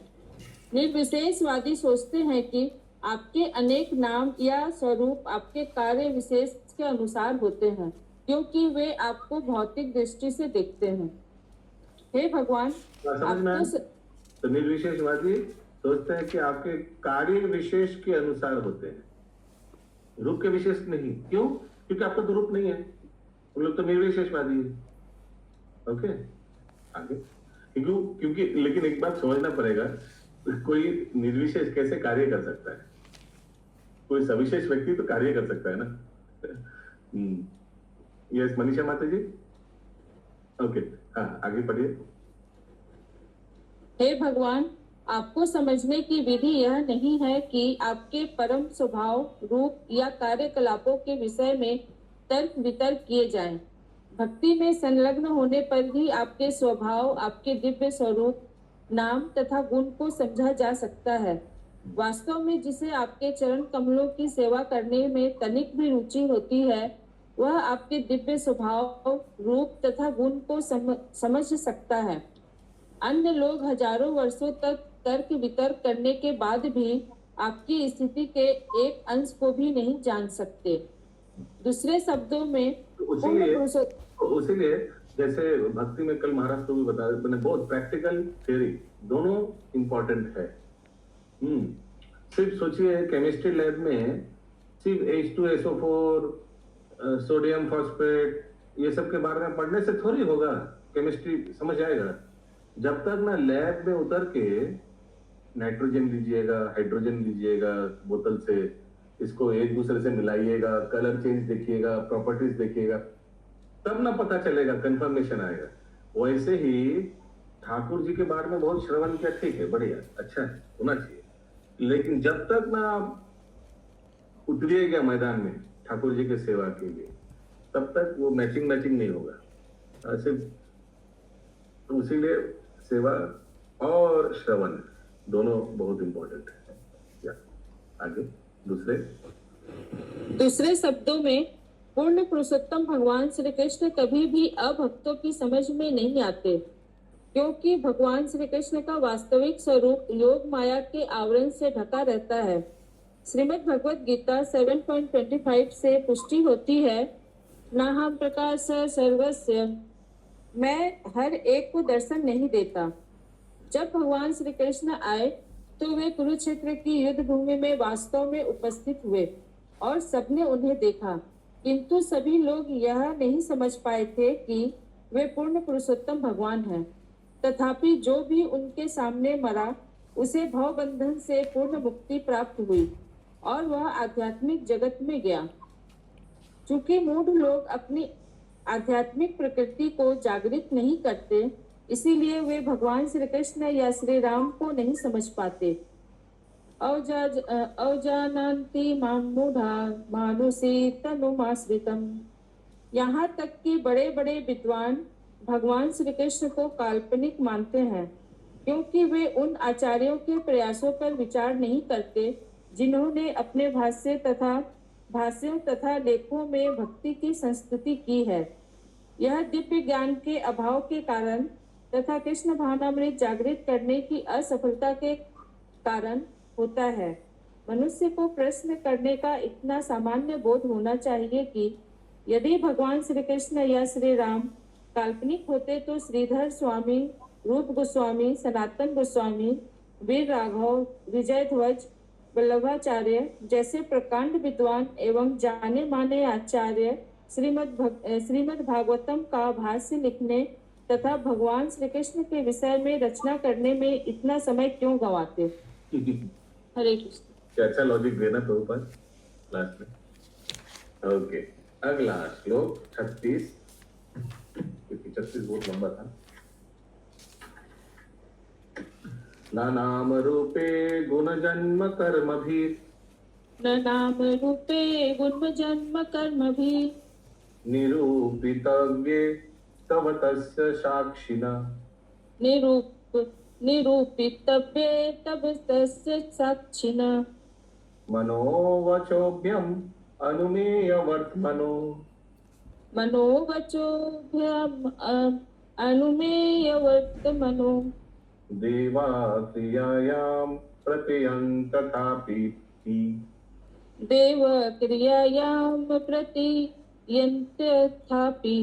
निर्विशेषवादी सोचते हैं कि आपके अनेक नाम या स्वरूप आपके कार्य विशेष के अनुसार होते हैं क्योंकि वे आपको भौतिक दृष्टि से देखते हैं। हे भगवान, तो निर्विशेषवादी सोचते हैं कि आपके कार्य विशेष के अनुसार होते हैं, रूप के विशेष नहीं। क्यों? क्योंकि आपका तो रूप नहीं है, हम लोग तो निर्विशेषवादी है। ओके, आगे। क्योंकि लेकिन एक बात समझना पड़ेगा, कोई निर्विशेष कैसे कार्य कर सकता है? कोई सविशेष व्यक्ति तो कार्य कर सकता है ना। यस मनीषा माता जी, ओके, हाँ आगे पढ़िए। हे भगवान, आपको समझने की विधि यह नहीं है कि आपके परम स्वभाव, रूप या कार्यकलापों के विषय में तर्क वितर्क किए जाएं। भक्ति में संलग्न होने पर ही आपके स्वभाव, आपके दिव्य स्वरूप, नाम तथा गुण को समझा जा सकता है। वास्तव में जिसे आपके चरण कमलों की सेवा करने में तनिक भी रुचि होती है, वह आपके दिव्य स्वभाव, रूप तथा गुण को समझ सकता है। अन्य लोग हजारों वर्षों तक तर्क वितर्क करने के बाद भी आपकी स्थिति के एक अंश को भी नहीं जान सकते। दूसरे शब्दों में उसीलिए जैसे भक्ति में कल महाराज को भी बता रहे, मैंने बहुत प्रैक्टिकल थ्योरी दोनों इंपॉर्टेंट है। सिर्फ सोचिए केमिस्ट्री लैब में सिर्फ H2SO4, सोडियम फॉस्फेट ये सब के बारे में पढ़ने से थोड़ी होगा, केमिस्ट्री समझ आएगा। जब तक ना लैब में उतर के नाइट्रोजन लीजिएगा, हाइड्रोजन लीजिएगा बोतल से, इसको एक दूसरे से मिलाइएगा, कलर चेंज देखिएगा, प्रॉपर्टीज देखिएगा, तब ना पता चलेगा, कंफर्मेशन आएगा। वैसे ही ठाकुर जी के बारे में बहुत श्रवण किया, ठीक है, बढ़िया, अच्छा है, होना चाहिए, लेकिन जब तक ना आप उतरिएगा मैदान में ठाकुर जी की सेवा के लिए, तब तक वो मैचिंग नहीं होगा। सिर्फ इसीलिए सेवा और श्रवण दोनों बहुत इंपॉर्टेंट है। आगे दूसरे शब्दों में पूर्ण पुरुषोत्तम भगवान श्री कृष्ण कभी भी अभक्तों की समझ में नहीं आते, क्योंकि भगवान श्री कृष्ण का वास्तविक स्वरूप योग माया के आवरण से ढका रहता है। श्रीमद् भगवत गीता 7.25 से पुष्टि होती है, नाहम प्रकाश सर्वस्य, मैं हर एक को दर्शन नहीं देता। जब भगवान श्री कृष्ण आए तो वे कुरुक्षेत्र की युद्ध भूमि में वास्तव में उपस्थित हुए और सबने उन्हें देखा, किंतु सभी लोग यह नहीं समझ पाए थे कि वे पूर्ण पुरुषोत्तम भगवान हैं। तथापि जो भी उनके सामने मरा, उसे भव बंधन से पूर्ण मुक्ति प्राप्त हुई और वह आध्यात्मिक जगत में गया। चूंकि मूढ़ लोग अपनी आध्यात्मिक प्रकृति को जागृत नहीं करते, इसीलिए वे भगवान श्री कृष्ण या श्री राम को नहीं समझ पाते। अवजानन्ति मां मूढ़ा मानुषी तनुमाश्रितम्। यहाँ तक कि बड़े बड़े विद्वान भगवान श्री कृष्ण को काल्पनिक मानते हैं, क्योंकि वे उन आचार्यों के प्रयासों पर विचार नहीं करते जिन्होंने अपने भाष्यों तथा लेखों में भक्ति की संस्तुति की है। यह दिव्य ज्ञान के अभाव के कारण तथा कृष्ण भावनामृत जागृत करने की असफलता के कारण होता है। मनुष्य को प्रश्न करने का इतना सामान्य बोध होना चाहिए कि यदि भगवान श्री कृष्ण या श्री राम काल्पनिक होते तो श्रीधर स्वामी, रूप गोस्वामी, सनातन गोस्वामी, वीर राघव, विजय ध्वज, वल्लभाचार्य जैसे प्रकांड विद्वान एवं जाने माने आचार्य श्रीमद् भागवतम का भाष्य लिखने तथा भगवान श्री कृष्ण के विषय में रचना करने में इतना समय क्यों गंवाते। हरे कृष्ण। अच्छा लॉजिक देना प्रभुपाद लास्ट में। ओके, अगला श्लोक 36, क्योंकि 36 बहुत लंबा था। न नाम रूपे गुण जन्म कर्म भी, न नाम रूपे गुण जन्म कर्म भी, निरूपितव्ये तव तस्य साक्षिणा, निरूपितव्ये तव तस्य साक्षिणा, मनोवचोभ्यम अनुमेय वर्तमनो, मनोवचोभ्यम अनुमेय वर्तमनो, देवा क्रियायां प्रत्ययं तथापि, देव क्रियायां प्रतियंतथापि।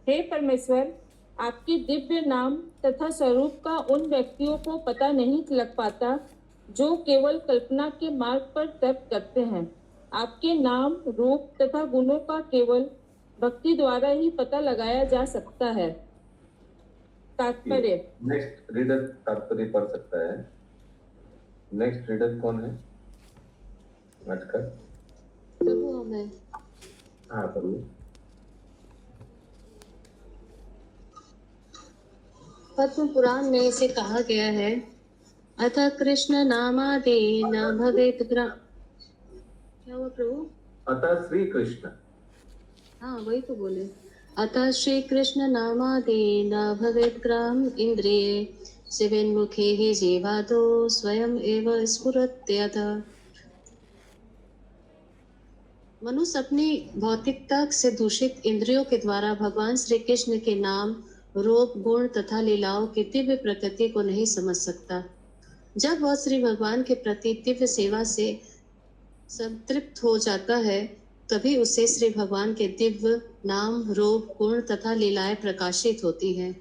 हे परमेश्वर, आपके दिव्य नाम तथा स्वरूप का उन व्यक्तियों को पता नहीं लग पाता जो केवल कल्पना के मार्ग पर तर्क करते हैं। आपके नाम, रूप तथा गुणों का केवल भक्ति द्वारा ही पता लगाया जा सकता है। तात्पर्य। नेक्स्ट रीडर तात्पर्य पढ़ सकता है। नेक्स्ट रीडर कौन है? अटकर। प्रभु मैं। हाँ प्रभु। पद्म पुराण में इसे कहा गया है, अतः कृष्ण नामादि न भवेत ग्राम। क्या हुआ प्रभु? अतः श्री कृष्ण। हाँ वही तो बोले। अतः श्री कृष्ण नामादि न भवेत ग्राम इंद्रिये शिवेन्मुखे ही जीवादो स्वयं एव स्फुरत्यथ। मनुष्य अपनी भौतिकता से दूषित इंद्रियों के द्वारा भगवान श्री कृष्ण के नाम, रूप, गुण तथा लीलाओं की दिव्य प्रकृति को नहीं समझ सकता। जब वह श्री भगवान के प्रति दिव्य सेवा से संतृप्त हो जाता है, तभी उसे श्री भगवान के दिव्य नाम, रूप, गुण तथा लीलाएं प्रकाशित होती हैं।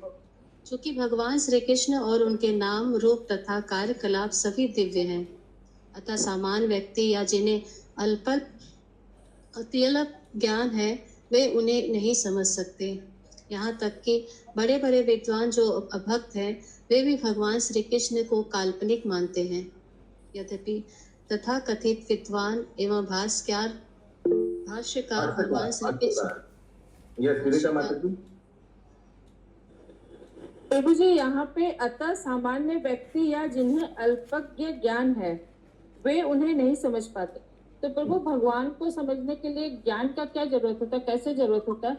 चूंकि भगवान श्री कृष्ण और उनके नाम, रूप तथा कार्यकलाप सभी दिव्य हैं, अतः सामान्य व्यक्ति या जिन्हें अत्यल्प ज्ञान है, वे उन्हें नहीं समझ सकते। यहाँ तक कि बड़े बड़े विद्वान जो अभक्त हैं, वे भी भगवान श्री कृष्ण को काल्पनिक मानते हैं। यद्यपि तथा कथित विद्वान एवं भाष्यकार भगवान श्री कृष्ण। यस विनीता माता जी। प्रभु जी, यहाँ पे अतः सामान्य व्यक्ति या जिन्हें अल्पज्ञ ज्ञान है, वे उन्हें नहीं समझ पाते। तो प्रभु, भगवान को समझने के लिए ज्ञान का क्या जरूरत होता है, कैसे जरूरत होता है?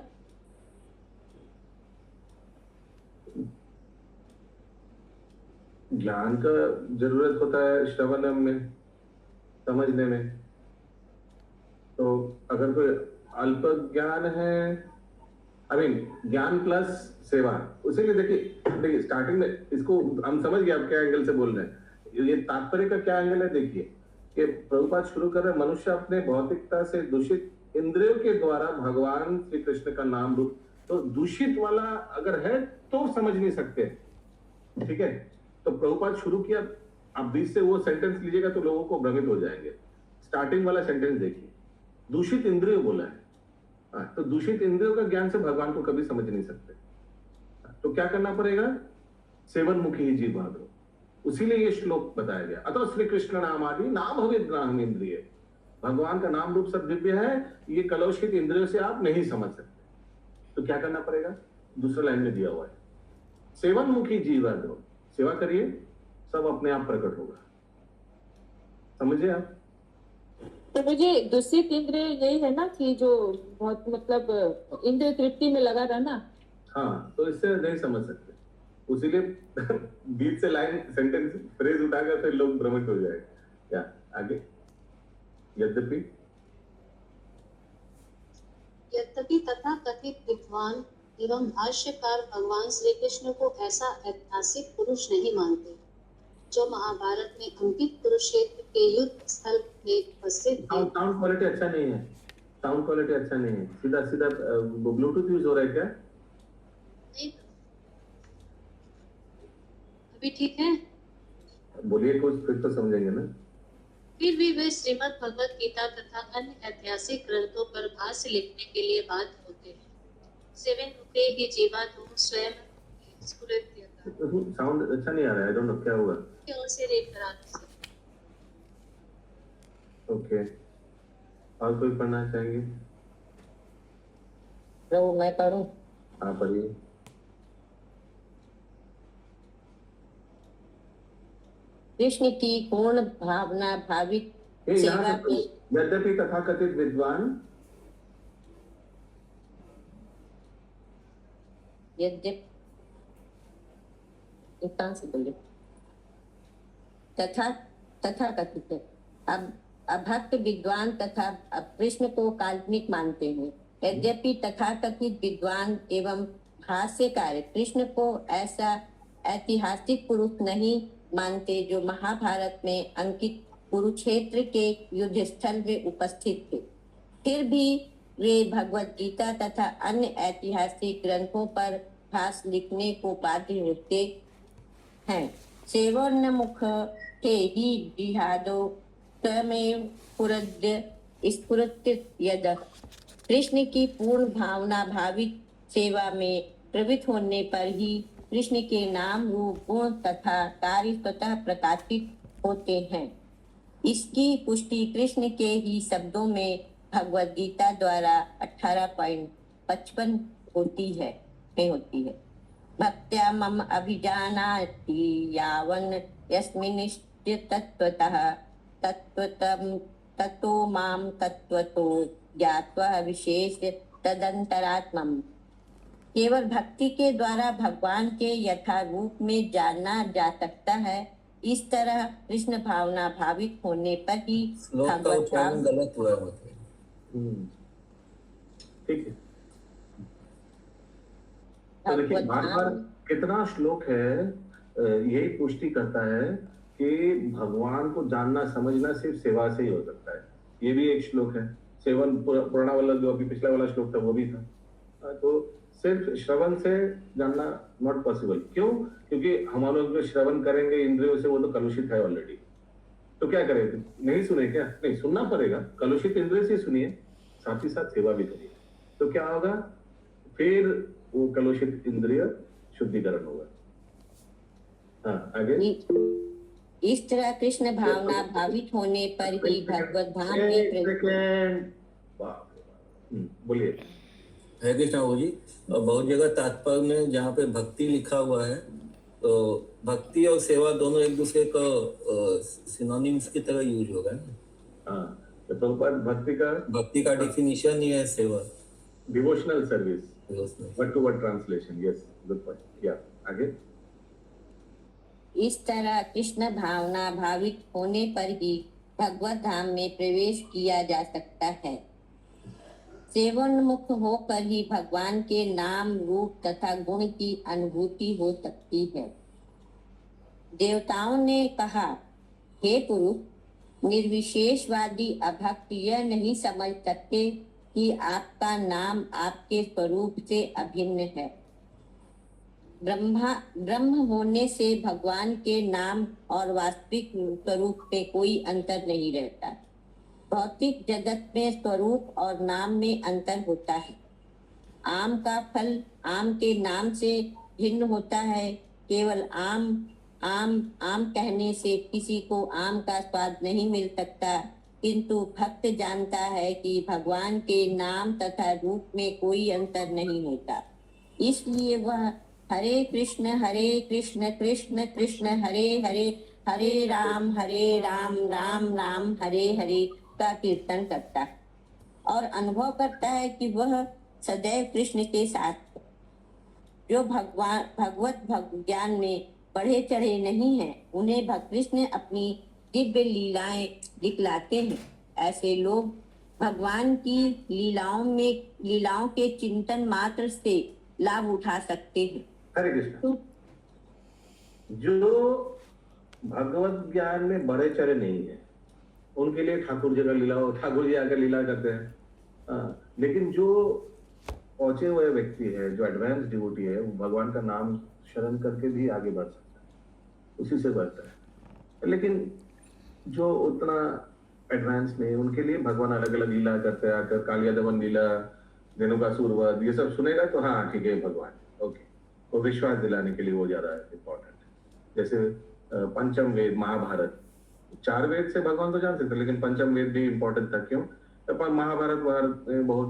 ज्ञान का जरूरत होता है श्रवण में, समझने में। तो अगर कोई अल्प ज्ञान है, ज्ञान प्लस सेवा, उसी लिए देखिए स्टार्टिंग में इसको हम समझ गए आप क्या एंगल से बोल रहे हैं। ये तात्पर्य का क्या एंगल है, देखिए कि प्रभुपाद शुरू कर रहे हैं, मनुष्य अपने भौतिकता से दूषित इंद्रियों के द्वारा भगवान श्री कृष्ण का नाम, रूप, तो दूषित वाला अगर है तो समझ नहीं सकते। ठीक है, तो प्रभुपाद शुरू किया, आप बीच से वो सेंटेंस लीजिएगा तो लोगों को भ्रमित हो जाएंगे। स्टार्टिंग वाला सेंटेंस देखिए, दूषित इंद्रिय बोला है। तो दूषित इंद्रियों का ज्ञान से भगवान को कभी समझ नहीं सकते। तो क्या करना पड़ेगा? सेवन मुखी ही जीव भादो। उसीलिए ये श्लोक बताया गया, अतः श्री कृष्ण नाम आदि नाम हवे ग्राम इंद्रिय। भगवान का नाम रूप सब दिव्य है, ये कलुषित इंद्रियों से आप नहीं समझ सकते। तो क्या करना पड़ेगा? दूसरा लाइन में दिया हुआ है, सेवन मुखी जीव भादो। सेवा करिए, सब अपने आप प्रकट होगा। समझे आप? तो मुझे दूषित इंद्रिय यही है ना कि जो बहुत मतलब इंद्रिय तृप्ति में लगा रहना। हाँ, तो इससे नहीं समझ सकते, उसीलिए बीच से लाइन सेंटेंस फ्रेज उठाकर फिर लोग भ्रमित हो जाएंगे। क्या आगे? यद्यपि तथा कथित विद्वान एवं भाष्यकार भगवान श्री कृष्ण को ऐसा ऐतिहासिक पुरुष नहीं मानते जो महाभारत में अंकित कुरुक्षेत्र के युद्ध स्थल में उपस्थित थे। साउंड क्वालिटी अच्छा नहीं है, साउंड क्वालिटी अच्छा नहीं है। सीधा सीधा ब्लूटूथ यूज हो रहा है क्या? नहीं, अभी ठीक है? बोलिए कुछ, फिर तो समझेंगे ना। फिर भी वे श्रीमद् भगवत गीता तथा अन्य ऐतिहासिक ग्रंथों पर भाष्य लिखने के लिए बाध्य होते हैं। सेवन मुखे ही जीवात्मा स्वयं साउंड अच्छा नहीं आ रहा है, आई डोंट नो क्या हुआ। से रेट करा दो। ओके, और कोई पढ़ना चाहेंगे? प्रभु मैं पढ़ूं? हाँ पढ़िए। कृष्ण की पूर्ण भावना भाविक सेवा की। यद्यपि तथाकथित विद्वान, यद्यपि से बोले तथा कथित, अब अभक्त विद्वान तथा कृष्ण को काल्पनिक मानते हैं। यद्यपि तथाकथित विद्वान एवं भाष्यकार कृष्ण को ऐसा ऐतिहासिक पुरुष नहीं मानते जो महाभारत में अंकित कुरुक्षेत्र के युद्ध स्थल में उपस्थित थे। फिर भी वे भगवत गीता तथा अन्य ऐतिहासिक ग्रंथों पर भाष्य लिखने को बाध्य होते हैं। सेवोन्मुख के ही जिहादो स्वयमेव पुरद्य स्फुरति यद कृष्ण की पूर्ण भावना भावित सेवा में प्रवृत्त होने पर ही कृष्ण के नाम रूप गुण तथा कार्य स्वतः प्रकाशित होते हैं। इसकी पुष्टि कृष्ण के ही शब्दों में भगवद गीता द्वारा 18.55 होती है। भक्त्या मम अभिजानाति यावन यस्मिन्निष्ट तत्त्वतः तत्त्वतम ततो माम तत्त्वतो ज्ञात्वा विशेष तदंतरात्मम। केवल भक्ति के द्वारा भगवान के यथा रूप में जानना जा सकता है। इस तरह कृष्ण भावना भावित होने पर ही श्लोक का उच्चारण गलत हुआ होता है। ठीक है। तो देखिए बार कितना श्लोक है यही पुष्टि करता है कि भगवान को जानना समझना सिर्फ सेवा से ही हो सकता है। ये भी एक श्लोक है। सेवन पुराना वाला जो अभी पिछला वाला श्लोक था वो भी था। तो सिर्फ श्रवण से जानना नॉट पॉसिबल। क्यों? क्योंकि हम लोग जो श्रवण करेंगे इंद्रियों से वो तो कलुषित है ऑलरेडी। तो क्या करें? नहीं सुने क्या? नहीं सुनना पड़ेगा। कलुषित इंद्रिय से सुनिए, साथ ही साथ सेवा भी करिए। तो क्या होगा? फिर वो कलुषित इंद्रिय शुद्धिकरण होगा। हाँ, आगे। इस तरह कृष्ण भावना भावित होने पर ही भगवत धाम में बोलिए। हरे कृष्णा जी। और बहुत जगह तात्पर्य में जहाँ पे भक्ति लिखा हुआ है तो भक्ति और सेवा दोनों एक दूसरे का सिनोनिम्स की तरह यूज होगा ना। हाँ, तो भक्ति का डेफिनेशन ही है सेवा, devotional service, word to word translation. Yes, good point. या आगे। इस तरह कृष्ण भावना भावित होने पर ही भगवत धाम में प्रवेश किया जा सकता है। सेवोन्मुख होकर ही भगवान के नाम रूप तथा गुण की अनुभूति हो सकती है। देवताओं ने कहा, हे पुरुष, निर्विशेषवादी अभक्त यह नहीं समझ सकते कि आपका नाम आपके स्वरूप से अभिन्न है। ब्रह्म होने से भगवान के नाम और वास्तविक स्वरूप में कोई अंतर नहीं रहता। भौतिक जगत में स्वरूप और नाम में अंतर होता है। आम का फल आम के नाम से भिन्न होता है। केवल आम आम आम कहने से किसी को आम का स्वाद नहीं मिल सकता, किंतु भक्त जानता है कि भगवान के नाम तथा रूप में कोई अंतर नहीं होता। इसलिए वह हरे कृष्ण कृष्ण कृष्ण हरे हरे, हरे राम राम राम हरे हरे का कीर्तन करता है और अनुभव करता है कि वह सदैव कृष्ण के साथ है। जो भगवत ज्ञान में बढ़े चढ़े नहीं हैं, उन्हें कृष्ण अपनी दिव्य लीलाएं दिखलाते हैं। ऐसे लोग भगवान की लीलाओं के चिंतन मात्र से लाभ उठा सकते हैं। हरे कृष्ण। जो भगवत ज्ञान में बढ़े चढ़े नहीं है उनके लिए ठाकुर जी आकर लीला करते हैं। लेकिन जो पहुंचे हुए व्यक्ति है, जो एडवांस डिवोटी है, वो भगवान का नाम शरण करके भी आगे बढ़ सकता है, उसी से बढ़ता है। लेकिन जो उतना एडवांस नहीं, उनके लिए भगवान अलग अलग लीला करते हैं। आकर कालिया दमन लीला, धेनुकासुर वध, ये सब सुनेगा तो हाँ ठीक है भगवान, ओके। वो विश्वास दिलाने के लिए वो ज्यादा इम्पोर्टेंट है। जैसे पंचम वेद, महाभारत, 4 वेद से भगवान को जान सकते, लेकिन पंचम वेद भी इम्पोर्टेंट था। क्यों? तो महाभारत में बहुत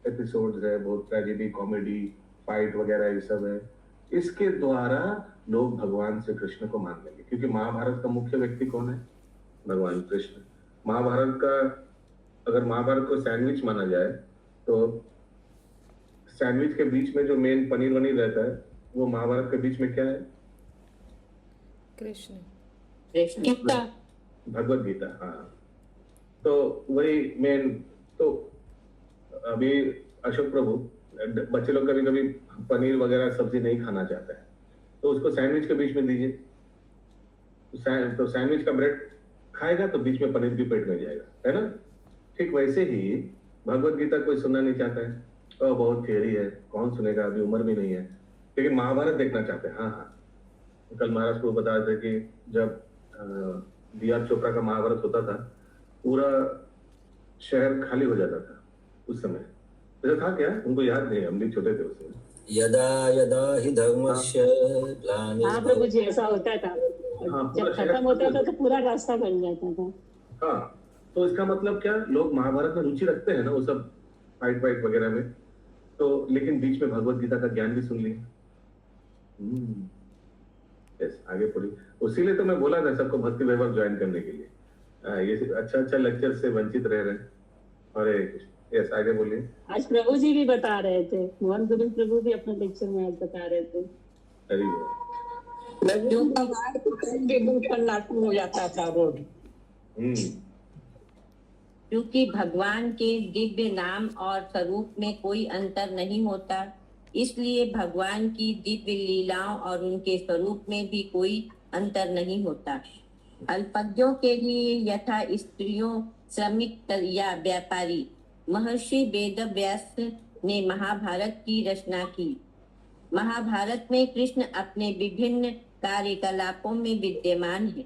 एपिसोड्स है, बहुत ट्रेजेडी, कॉमेडी, फाइट वगैरह ये सब है। इसके द्वारा लोग भगवान से कृष्ण को मान लेंगे, क्योंकि महाभारत का मुख्य व्यक्ति कौन है? भगवान कृष्ण। अगर महाभारत को सैंडविच माना जाए तो सैंडविच के बीच में जो मेन पनीर वनीर रहता है वो महाभारत के बीच में क्या है? कृष्ण, भगवत गीता। हाँ, तो वही मेन। तो अभी अशोक प्रभु, बच्चे लोग कभी कभी पनीर वगैरह सब्जी नहीं खाना चाहते हैं, तो उसको सैंडविच के बीच में दीजिए, तो सैंडविच का ब्रेड खाएगा तो बीच में पनीर भी पेट में जाएगा, है ना? ठीक वैसे ही भगवत गीता कोई सुनना नहीं चाहता है, तो बहुत थियरी है, कौन सुनेगा, अभी उम्र भी नहीं है। लेकिन महाभारत देखना चाहते हैं। हाँ, कल महाराज को बता रहे थे कि जब डी.आर. चोपड़ा का महाभारत होता था पूरा शहर खाली हो जाता था उस समय। ऐसा था क्या? उनको याद नहीं, हम भी छोटे थे उस समय। यदा यदा हि धर्मस्य हाँ ग्लानिर्भवति। प्रभु जी, ऐसा होता था। हाँ, जब पूरा शहर खत्म होता था तो पूरा रास्ता बन जाता था। हाँ, तो इसका मतलब क्या, लोग महाभारत में रुचि रखते हैं ना, वो सब फाइट वाइट वगैरह में, तो लेकिन बीच में भगवत गीता का ज्ञान भी सुन लिया। यस, आगे पढ़िए। उसीलिए तो मैं बोला था सबको भक्ति वैभव ज्वाइन करने के लिए। ये अच्छा लेक्चर से वंचित रह रहे हैं। हरे कृष्ण। यस, आगे बोलिए। आज प्रभु जी भी बता रहे थे, मोहन गोविंद प्रभु भी अपने लेक्चर में आज बता रहे थे। हरि सन्नाटन हो जाता था रोड। क्योंकि भगवान के दिव्य नाम और स्वरूप में कोई अंतर नहीं होता, इसलिए भगवान की दिव्य लीलाओं और उनके स्वरूप में भी कोई अंतर नहीं होता। अल्पज्ञों के लिए यथा स्त्रियों, श्रमिक या व्यापारी, महर्षि वेदव्यास ने महाभारत की रचना की। महाभारत में कृष्ण अपने विभिन्न कार्यकलापों में विद्यमान है।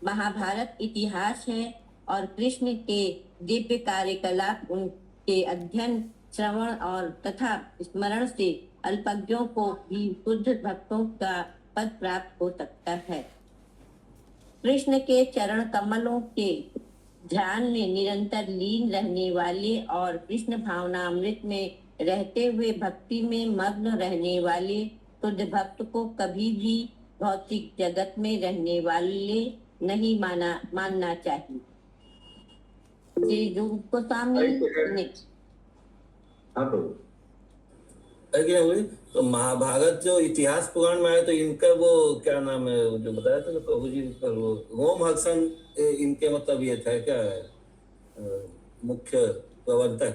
महाभारत इतिहास है और कृष्ण के दिव्य कार्यकलाप उनके अध्ययन, श्रवण और तथा स्मरण से अल्पज्ञों को भी शुद्ध भक्तों का पद प्राप्त हो सकता है। कृष्ण के चरण कमलों के ध्यान में निरंतर लीन रहने वाले और कृष्ण भावनामृत में रहते हुए भक्ति में मग्न रहने वाले शुद्ध भक्त को कभी भी भौतिक जगत में रहने वाले नहीं मानना चाहिए। श्री रूप गोस्वामी ने क्या हुई तो महाभारत जो इतिहास पुराण में आए, तो इनका वो क्या नाम है जो बताया था प्रभु जी पर, वो रोमहर्षण इनके मतलब ये था क्या, मुख्य प्रवर्तक।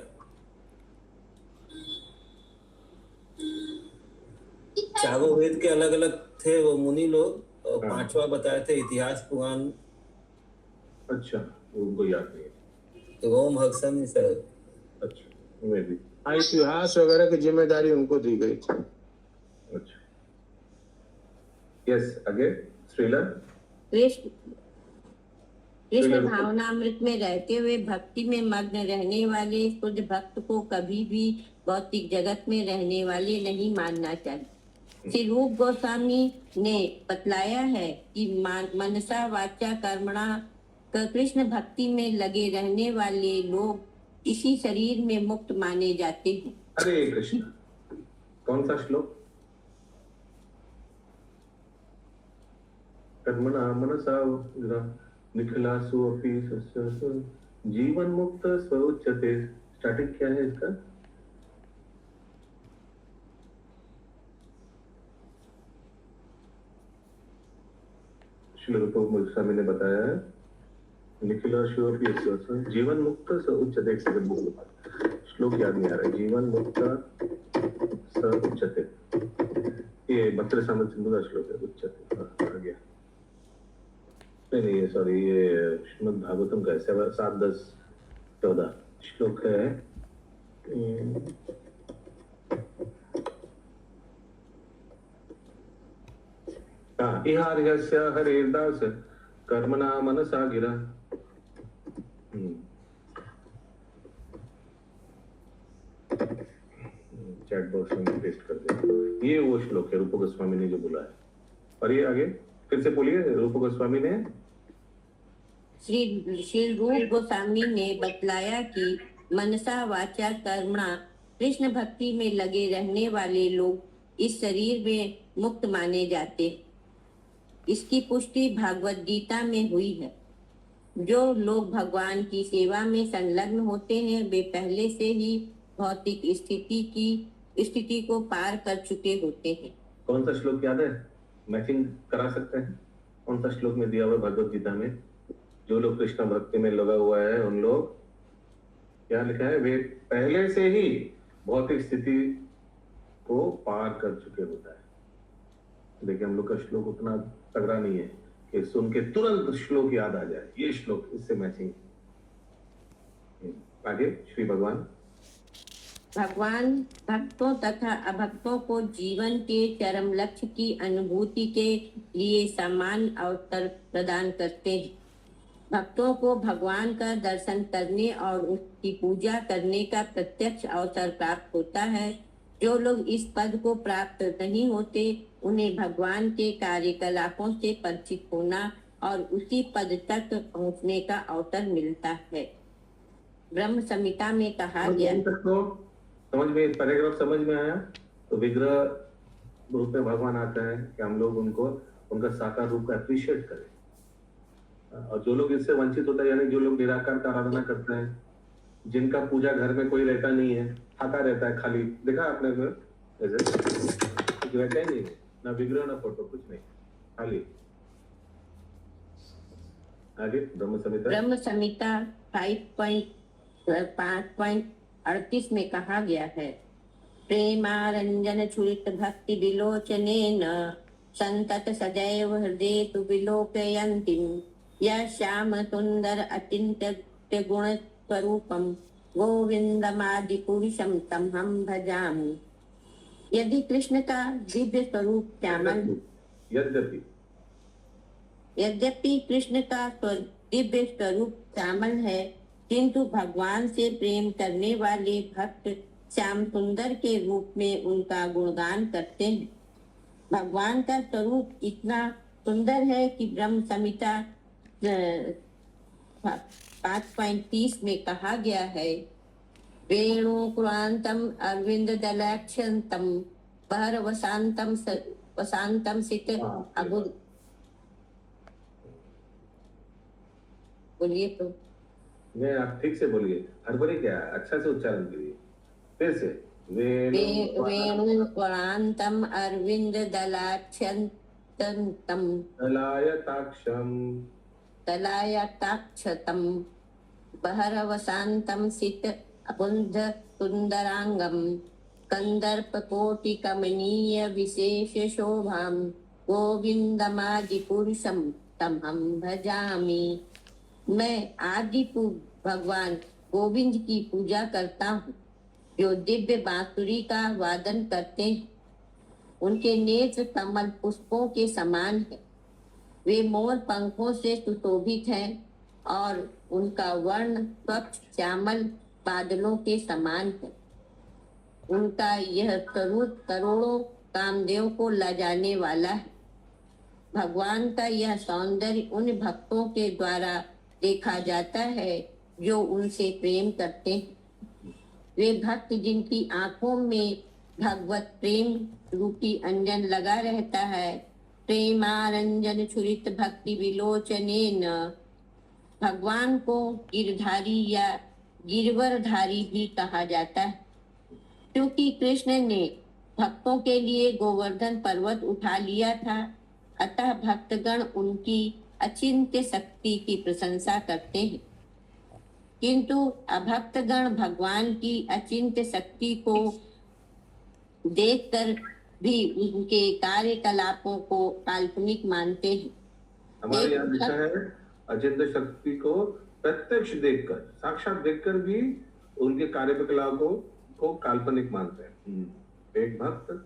चारों वेद के अलग अलग थे वो मुनि लोग, और पांचवा बताए थे इतिहास पुराण। अच्छा, उनको याद नहीं। रोमहर्षण ही शायद। अच्छा, मैं भी इतिहास वगैरह की जिम्मेदारी उनको दी गई थी। अच्छा, यस, आगे श्रीला। कृष्ण भावनामृत में रहते हुए भक्ति में मग्न रहने वाले शुद्ध भक्त को कभी भी भौतिक जगत में रहने वाले नहीं मानना चाहिए। श्री रूप गोस्वामी ने बतलाया है कि मनसा वाचा कर्मणा कृष्ण भक्ति में लगे रहने वाले लोग इसी शरीर में मुक्त माने जाते हैं। हरे कृष्ण। कौन सा श्लोक? कर्मणा मनसा निखिलासु अपि जीवन मुक्त स्वउच्यते। स्टार्टिंग क्या है इसका? श्री रूप गोस्वामी ने बताया है निखिलासु अपि जीवन मुक्त स्वउच्यते। एक सेकंड बोलो, श्लोक याद नहीं आ रहा है। जीवन मुक्त स्वउच्यते, ये 32 सिंधु का श्लोक है। उच्यते आ गया। नहीं, ये सॉरी, ये श्रीमद् भागवतम का है। 7, 10, 14 श्लोक है। इहार्यस्य हरेर्दास कर्मणा मनसा गिरा। चैट बॉक्स में पेस्ट कर दे। ये वो श्लोक है रूप गोस्वामी ने जो बोला है। और ये आगे फिर से बोलिए, रूप गोस्वामी ने श्री रूप गोस्वामी ने बतलाया कि मनसा वाचा कर्मणा कृष्ण भक्ति में लगे रहने वाले लोग इस शरीर में मुक्त माने जाते। इसकी पुष्टि भागवत गीता में हुई है। जो लोग भगवान की सेवा में संलग्न होते हैं वे पहले से ही भौतिक स्थिति को पार कर चुके होते हैं। कौन सा श्लोक याद है? मैचिंग करा सकते हैं? कौन सा श्लोक में दिया हुआ भगवत गीता में? जो लोग कृष्ण भक्ति में लगा हुआ है उन लोग, क्या लिखा है? वे पहले से ही भौतिक स्थिति को पार कर चुके होता है। देखिए, हम लोग का श्लोक उतना तगड़ा नहीं है कि सुन के तुरंत श्लोक याद आ जाए। ये श्लोक इससे मैचिंग। आगे श्री भगवान भक्तों तथा अभक्तों को जीवन के चरम लक्ष्य की अनुभूति के लिए समान अवसर प्रदान करते हैं। भक्तों को भगवान का दर्शन करने और उसकी पूजा करने का प्रत्यक्ष अवसर प्राप्त होता है। जो लोग इस पद को प्राप्त नहीं होते, उन्हें भगवान के कार्यकलापों से परिचित होना और उसी पद तक पहुंचने का अवसर मिलता है। ब्रह्म संहिता में कहा गया, समझ में पैराग्राफ समझ में आया? तो विग्रह रूप में भगवान आता है कि हम लोग उनको उनका साकार रूप को अप्रिशिएट करें, और जो लोग इससे वंचित होता है, यानी जो लोग निराकार का आराधना करते हैं, जिनका पूजा घर में कोई रहता नहीं है, फाका रहता है, खाली देखा आपने कुछ रहता ही नहीं है, ना विग्रह ना फोटो, कुछ नहीं, खाली। आगे ब्रह्म संहिता 5.38 में कहा गया है, प्रेमारंजन छुरित भक्ति विलोचनेन संतत सदैव हृदय तु विलोकयन्तीं यः श्याम सुंदर अचिंत्य गुण स्वरूपम गोविंदमादि पुरुषम तम हम भजामि। यदि कृष्ण का दिव्य स्वरूप श्यामल, यद्यपि कृष्ण का दिव्य स्वरूप श्यामल है, किंतु भगवान से प्रेम करने वाले भक्त श्याम सुंदर के रूप में उनका गुणगान करते हैं। भगवान का स्वरूप इतना सुंदर है कि ब्रह्म संहिता 5.30 में कहा गया है, वेणु कुरांतम अरविंद दलाक्षंतम बहर वसांतम सित अबुद। बोलिए तो। नहीं, आप ठीक से बोलिए, हड़बड़ी क्या है, अच्छा से उच्चारण करिए फिर से। वेणु कुरांतम अरविंद दलाक्षंतम तलायताक्षतम बहर वसांतम सित अबुध सुंदरांगम कंदर्प कोटि कमनीय विशेष शोभाम गोविंदमादि पुरुषम तम हम भजामि। मैं आदि भगवान गोविंद की पूजा करता हूँ, जो दिव्य बांसुरी का वादन करते हैं। उनके नेत्र कमल पुष्पों के समान है, वे मोर पंखों से सुशोभित हैं और उनका वर्ण स्वच्छ श्यामल बादलों के समान है। उनका यह स्वरूप करोड़ों कामदेव को लजाने वाला है। भगवान का यह सौंदर्य उन भक्तों के द्वारा देखा जाता है जो उनसे प्रेम करते हैं। वे भक्त जिनकी आंखों में भगवत प्रेम रूपी अंजन लगा रहता है, प्रेमारंजन छुरित भक्ति विलोचनेन। भगवान को गिरधारी या गिरवरधारी भी कहा जाता है, क्योंकि कृष्ण ने भक्तों के लिए गोवर्धन पर्वत उठा लिया था। अतः भक्तगण उनकी अचिंत्य शक्ति की प्रशंसा करते हैं, किंतु अभक्तगण भगवान की अचिंत्य शक्ति को देखकर भी उनके कार्यकलापों को काल्पनिक मानते हैं। हमारे यहाँ लिखा है अचिंत्य शक्ति को प्रत्यक्ष देखकर, साक्षात देखकर भी उनके कार्यकलापों को काल्पनिक मानते हैं। एक भक्त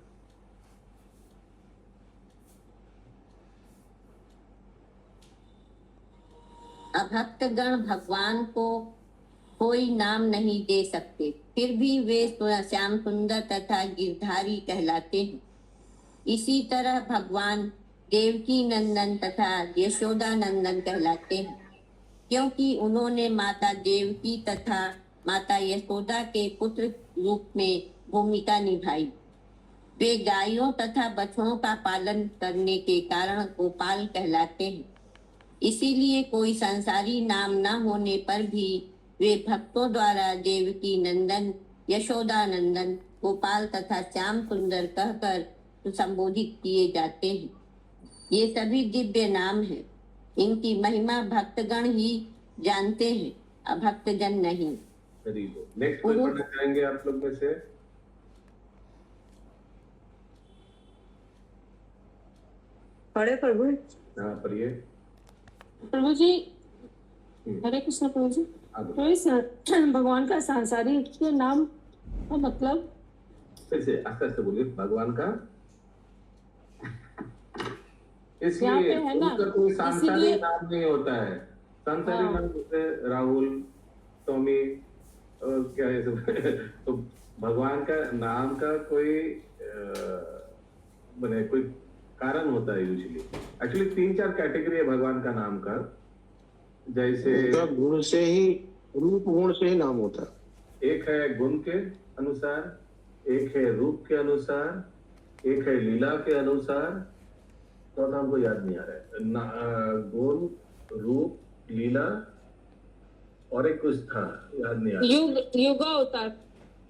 अभक्तगण भगवान को कोई नाम नहीं दे सकते, फिर भी वे श्याम सुंदर तथा गिरधारी कहलाते हैं। इसी तरह भगवान देवकी नंदन तथा यशोदा नंदन कहलाते हैं, क्योंकि उन्होंने माता देवकी तथा माता यशोदा के पुत्र रूप में भूमिका निभाई। वे गायों तथा बछड़ों का पालन करने के कारण गोपाल कहलाते हैं। इसीलिए कोई संसारी नाम न होने पर भी वे भक्तों द्वारा देवकी नंदन, यशोदा नंदन, गोपाल तथा श्याम सुंदर कहकर संबोधित किए जाते हैं। ये सभी दिव्य नाम हैं। इनकी महिमा भक्तगण ही जानते हैं, अभक्तजन नहीं। नेक्स्ट पढ़ना चाहेंगे आप लोग में से? पढ़े प्रभु। हाँ पढ़िए प्रभु जी। हरे कृष्ण प्रभु जी। तो भगवान का सांसारिक नाम का मतलब? फिर से आस्ते आस्ते बोलिए। भगवान का इसलिए है ना, उसका कोई सांसारिक नाम नहीं होता है। सांसारिक नाम जैसे राहुल, टॉमी और क्या ये सब तो भगवान का नाम का कोई कोई कारण होता है यूजुअली। एक्चुअली 3-4 कैटेगरी है भगवान का नाम का, जैसे गुण से ही, रूप गुण से ही नाम होता है। एक है गुण के अनुसार, एक है रूप के अनुसार, एक है लीला के अनुसार, तो हमको याद नहीं आ रहा है। गुण, रूप, लीला और एक कुछ था, याद नहीं आ रहा। युग अवतार,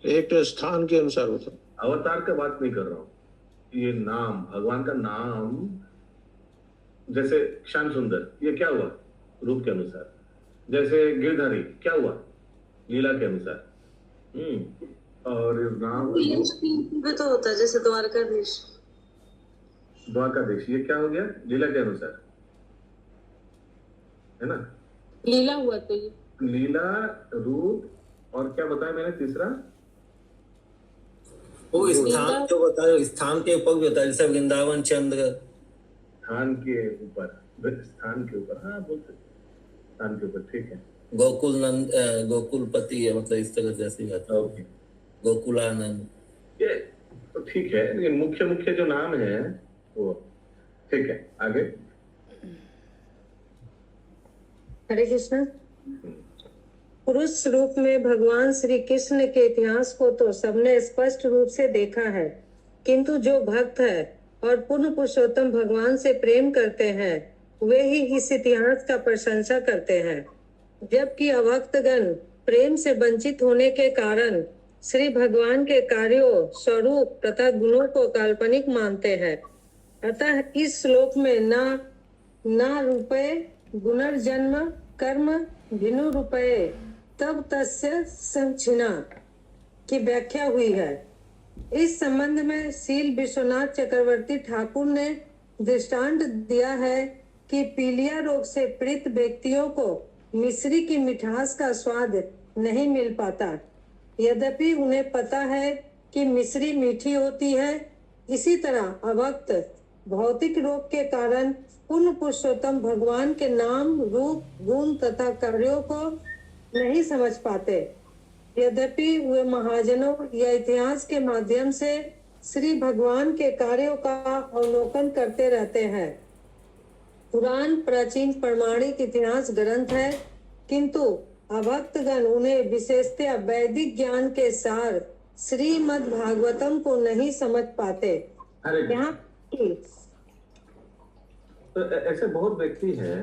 एक तो स्थान के अनुसार होता है। अवतार का बात नहीं कर रहा हूँ, ये नाम, भगवान का नाम, जैसे श्याम सुंदर, ये क्या हुआ? रूप के अनुसार। जैसे गिरधारी, क्या हुआ? लीला के अनुसार। और नाम भी तो होता है, जैसे द्वारकाधीश। द्वारकाधीश, ये क्या हो गया? लीला के अनुसार, है ना? लीला हुआ तो ये लीला, रूप और क्या बताया मैंने तीसरा? वो स्थान जो बताया, स्थान के ऊपर भी होता है, जैसे वृंदावन चंद्र। स्थान के ऊपर, स्थान के ऊपर, हाँ बोल सकते, स्थान के ऊपर, ठीक है। गोकुल नंद, गोकुलपति है, मतलब इस तरह जैसी बात है। ओके, गोकुलानंद, ये तो ठीक है, लेकिन मुख्य मुख्य जो नाम है वो ठीक है। आगे हरे कृष्ण। पुरुष रूप में भगवान श्री कृष्ण के इतिहास को तो सबने स्पष्ट रूप से देखा है, किंतु जो भक्त है और पूर्ण पुरुषोत्तम भगवान से प्रेम करते हैं वे ही इस इतिहास का प्रशंसा करते हैं, जबकि अभक्तगण प्रेम से वंचित होने के कारण श्री भगवान के कार्यों, स्वरूप तथा गुणों को काल्पनिक मानते हैं। अतः इस श्लोक में ना रूपये गुणर्जन्म कर्म भिनु रूपये तब तस्य संचिना की व्याख्या हुई है। इस संबंध में शील विश्वनाथ चक्रवर्ती ठाकुर ने दृष्टांत दिया है कि पीलिया रोग से पीड़ित व्यक्तियों को मिश्री की मिठास का स्वाद नहीं मिल पाता, यद्यपि उन्हें पता है कि मिश्री मीठी होती है। इसी तरह अभक्त भौतिक रोग के कारण पूर्ण पुरुषोत्तम भगवान के नाम, रूप, गुण तथा कार्यों को नहीं समझ पाते, यद्यपि वे महाजनों या इतिहास के माध्यम से श्री भगवान के कार्यों का अवलोकन करते रहते हैं। पुराण प्राचीन प्रमाणिक इतिहास ग्रंथ है, किंतु अभक्तगण उन्हें विशेषतः वैदिक ज्ञान के सार श्रीमद् भागवतम को नहीं समझ पाते। यहाँ तो ऐसे बहुत व्यक्ति हैं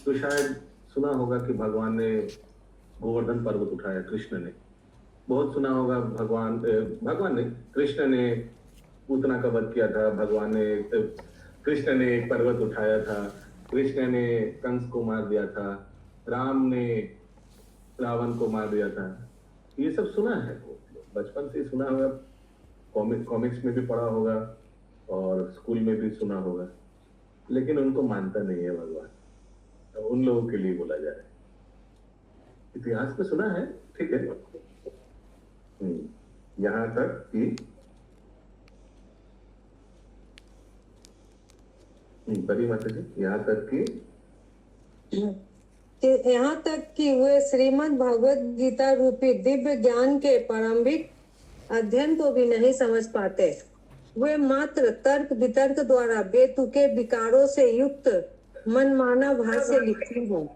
तो शायद सुना होगा कि भगवान ने गोवर्धन पर्वत उठाया, कृष्ण ने। बहुत सुना होगा भगवान ने, कृष्ण ने पूतना का वध किया था, कृष्ण ने एक पर्वत उठाया था, कृष्ण ने कंस को मार दिया था, राम ने रावण को मार दिया था। ये सब सुना है, बचपन से सुना होगा, कॉमिक्स में भी पढ़ा होगा और स्कूल में भी सुना होगा, लेकिन उनको मानता नहीं है भगवान। तो उन लोगों के लिए बोला जा रहा है, इतिहास में सुना है, ठीक है। यहाँ तक कि बड़ी माता जी, यहाँ तक कि वे श्रीमद् भगवद गीता रूपी दिव्य ज्ञान के प्रारंभिक अध्ययन को भी नहीं समझ पाते। वे मात्र तर्क वितर्क द्वारा बेतुके विकारों से युक्त मनमाना भाष्य लिखते हैं।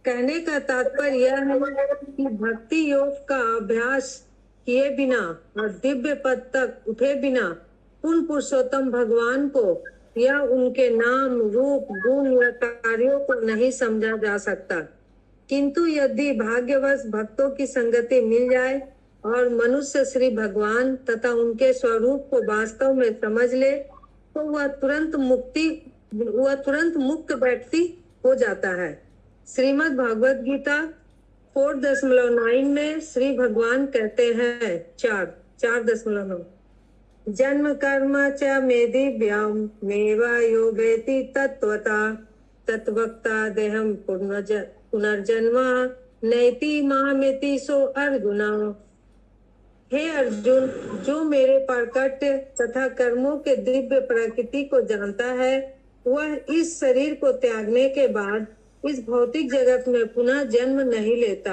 कहने का तात्पर्य यह है कि भक्ति योग का अभ्यास किए बिना और दिव्य पद तक उठे बिना पूर्ण पुरुषोत्तम भगवान को या उनके नाम, रूप, गुण या कार्यों को नहीं समझा जा सकता। किंतु यदि भाग्यवश भक्तों की संगति मिल जाए और मनुष्य श्री भगवान तथा उनके स्वरूप को वास्तव में समझ ले, तो वह तुरंत मुक्त व्यक्ति हो जाता है। श्रीमद् भगवद गीता 4.9 में श्री भगवान कहते हैं 4.9 जन्म कर्म च मे दिव्याम मेवा यो वेति तत्वता तत्वक्ता देहम पुनर्जन्म नैति मामेति सो अर्जुना। हे अर्जुन, जो मेरे प्रकट तथा कर्मों के दिव्य प्रकृति को जानता है वह इस शरीर को त्यागने के बाद इस भौतिक जगत में पुनः जन्म नहीं लेता,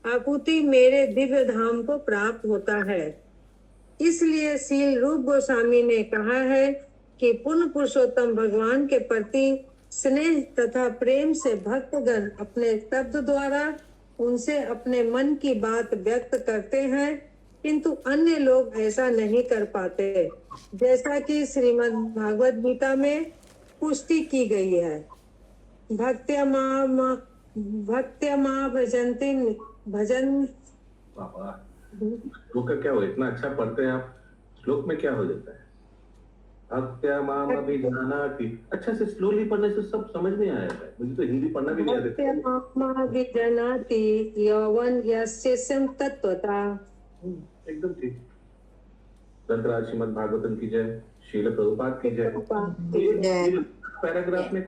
अपितु मेरे दिव्य धाम को प्राप्त होता है। इसलिए श्रील रूप गोस्वामी ने कहा है कि पूर्ण पुरुषोत्तम भगवान के प्रति स्नेह तथा प्रेम से भक्तगण अपने शब्द द्वारा उनसे अपने मन की बात व्यक्त करते हैं, किंतु अन्य लोग ऐसा नहीं कर पाते, जैसा कि श्रीमद् भागवत गीता में पुष्टि की गई है। भक्त्या मां भजन्ति भजन। श्लोक का क्या हो, इतना अच्छा पढ़ते हैं आप, श्लोक में क्या हो जाता है? भक्त्या माम अभिजानाति। अच्छा से स्लोली पढ़ने से सब समझ में आया है, मुझे तो हिंदी पढ़ना भी नहीं आता। भक्त्या माम अभिजानाति यौवन यस्यस्यं तत्त्वता। एकदम ठीक। ग्रंथराज श्रीमद् भागवतम की जय, श्रील प्रभुपाद की जय। पैराग्राफ में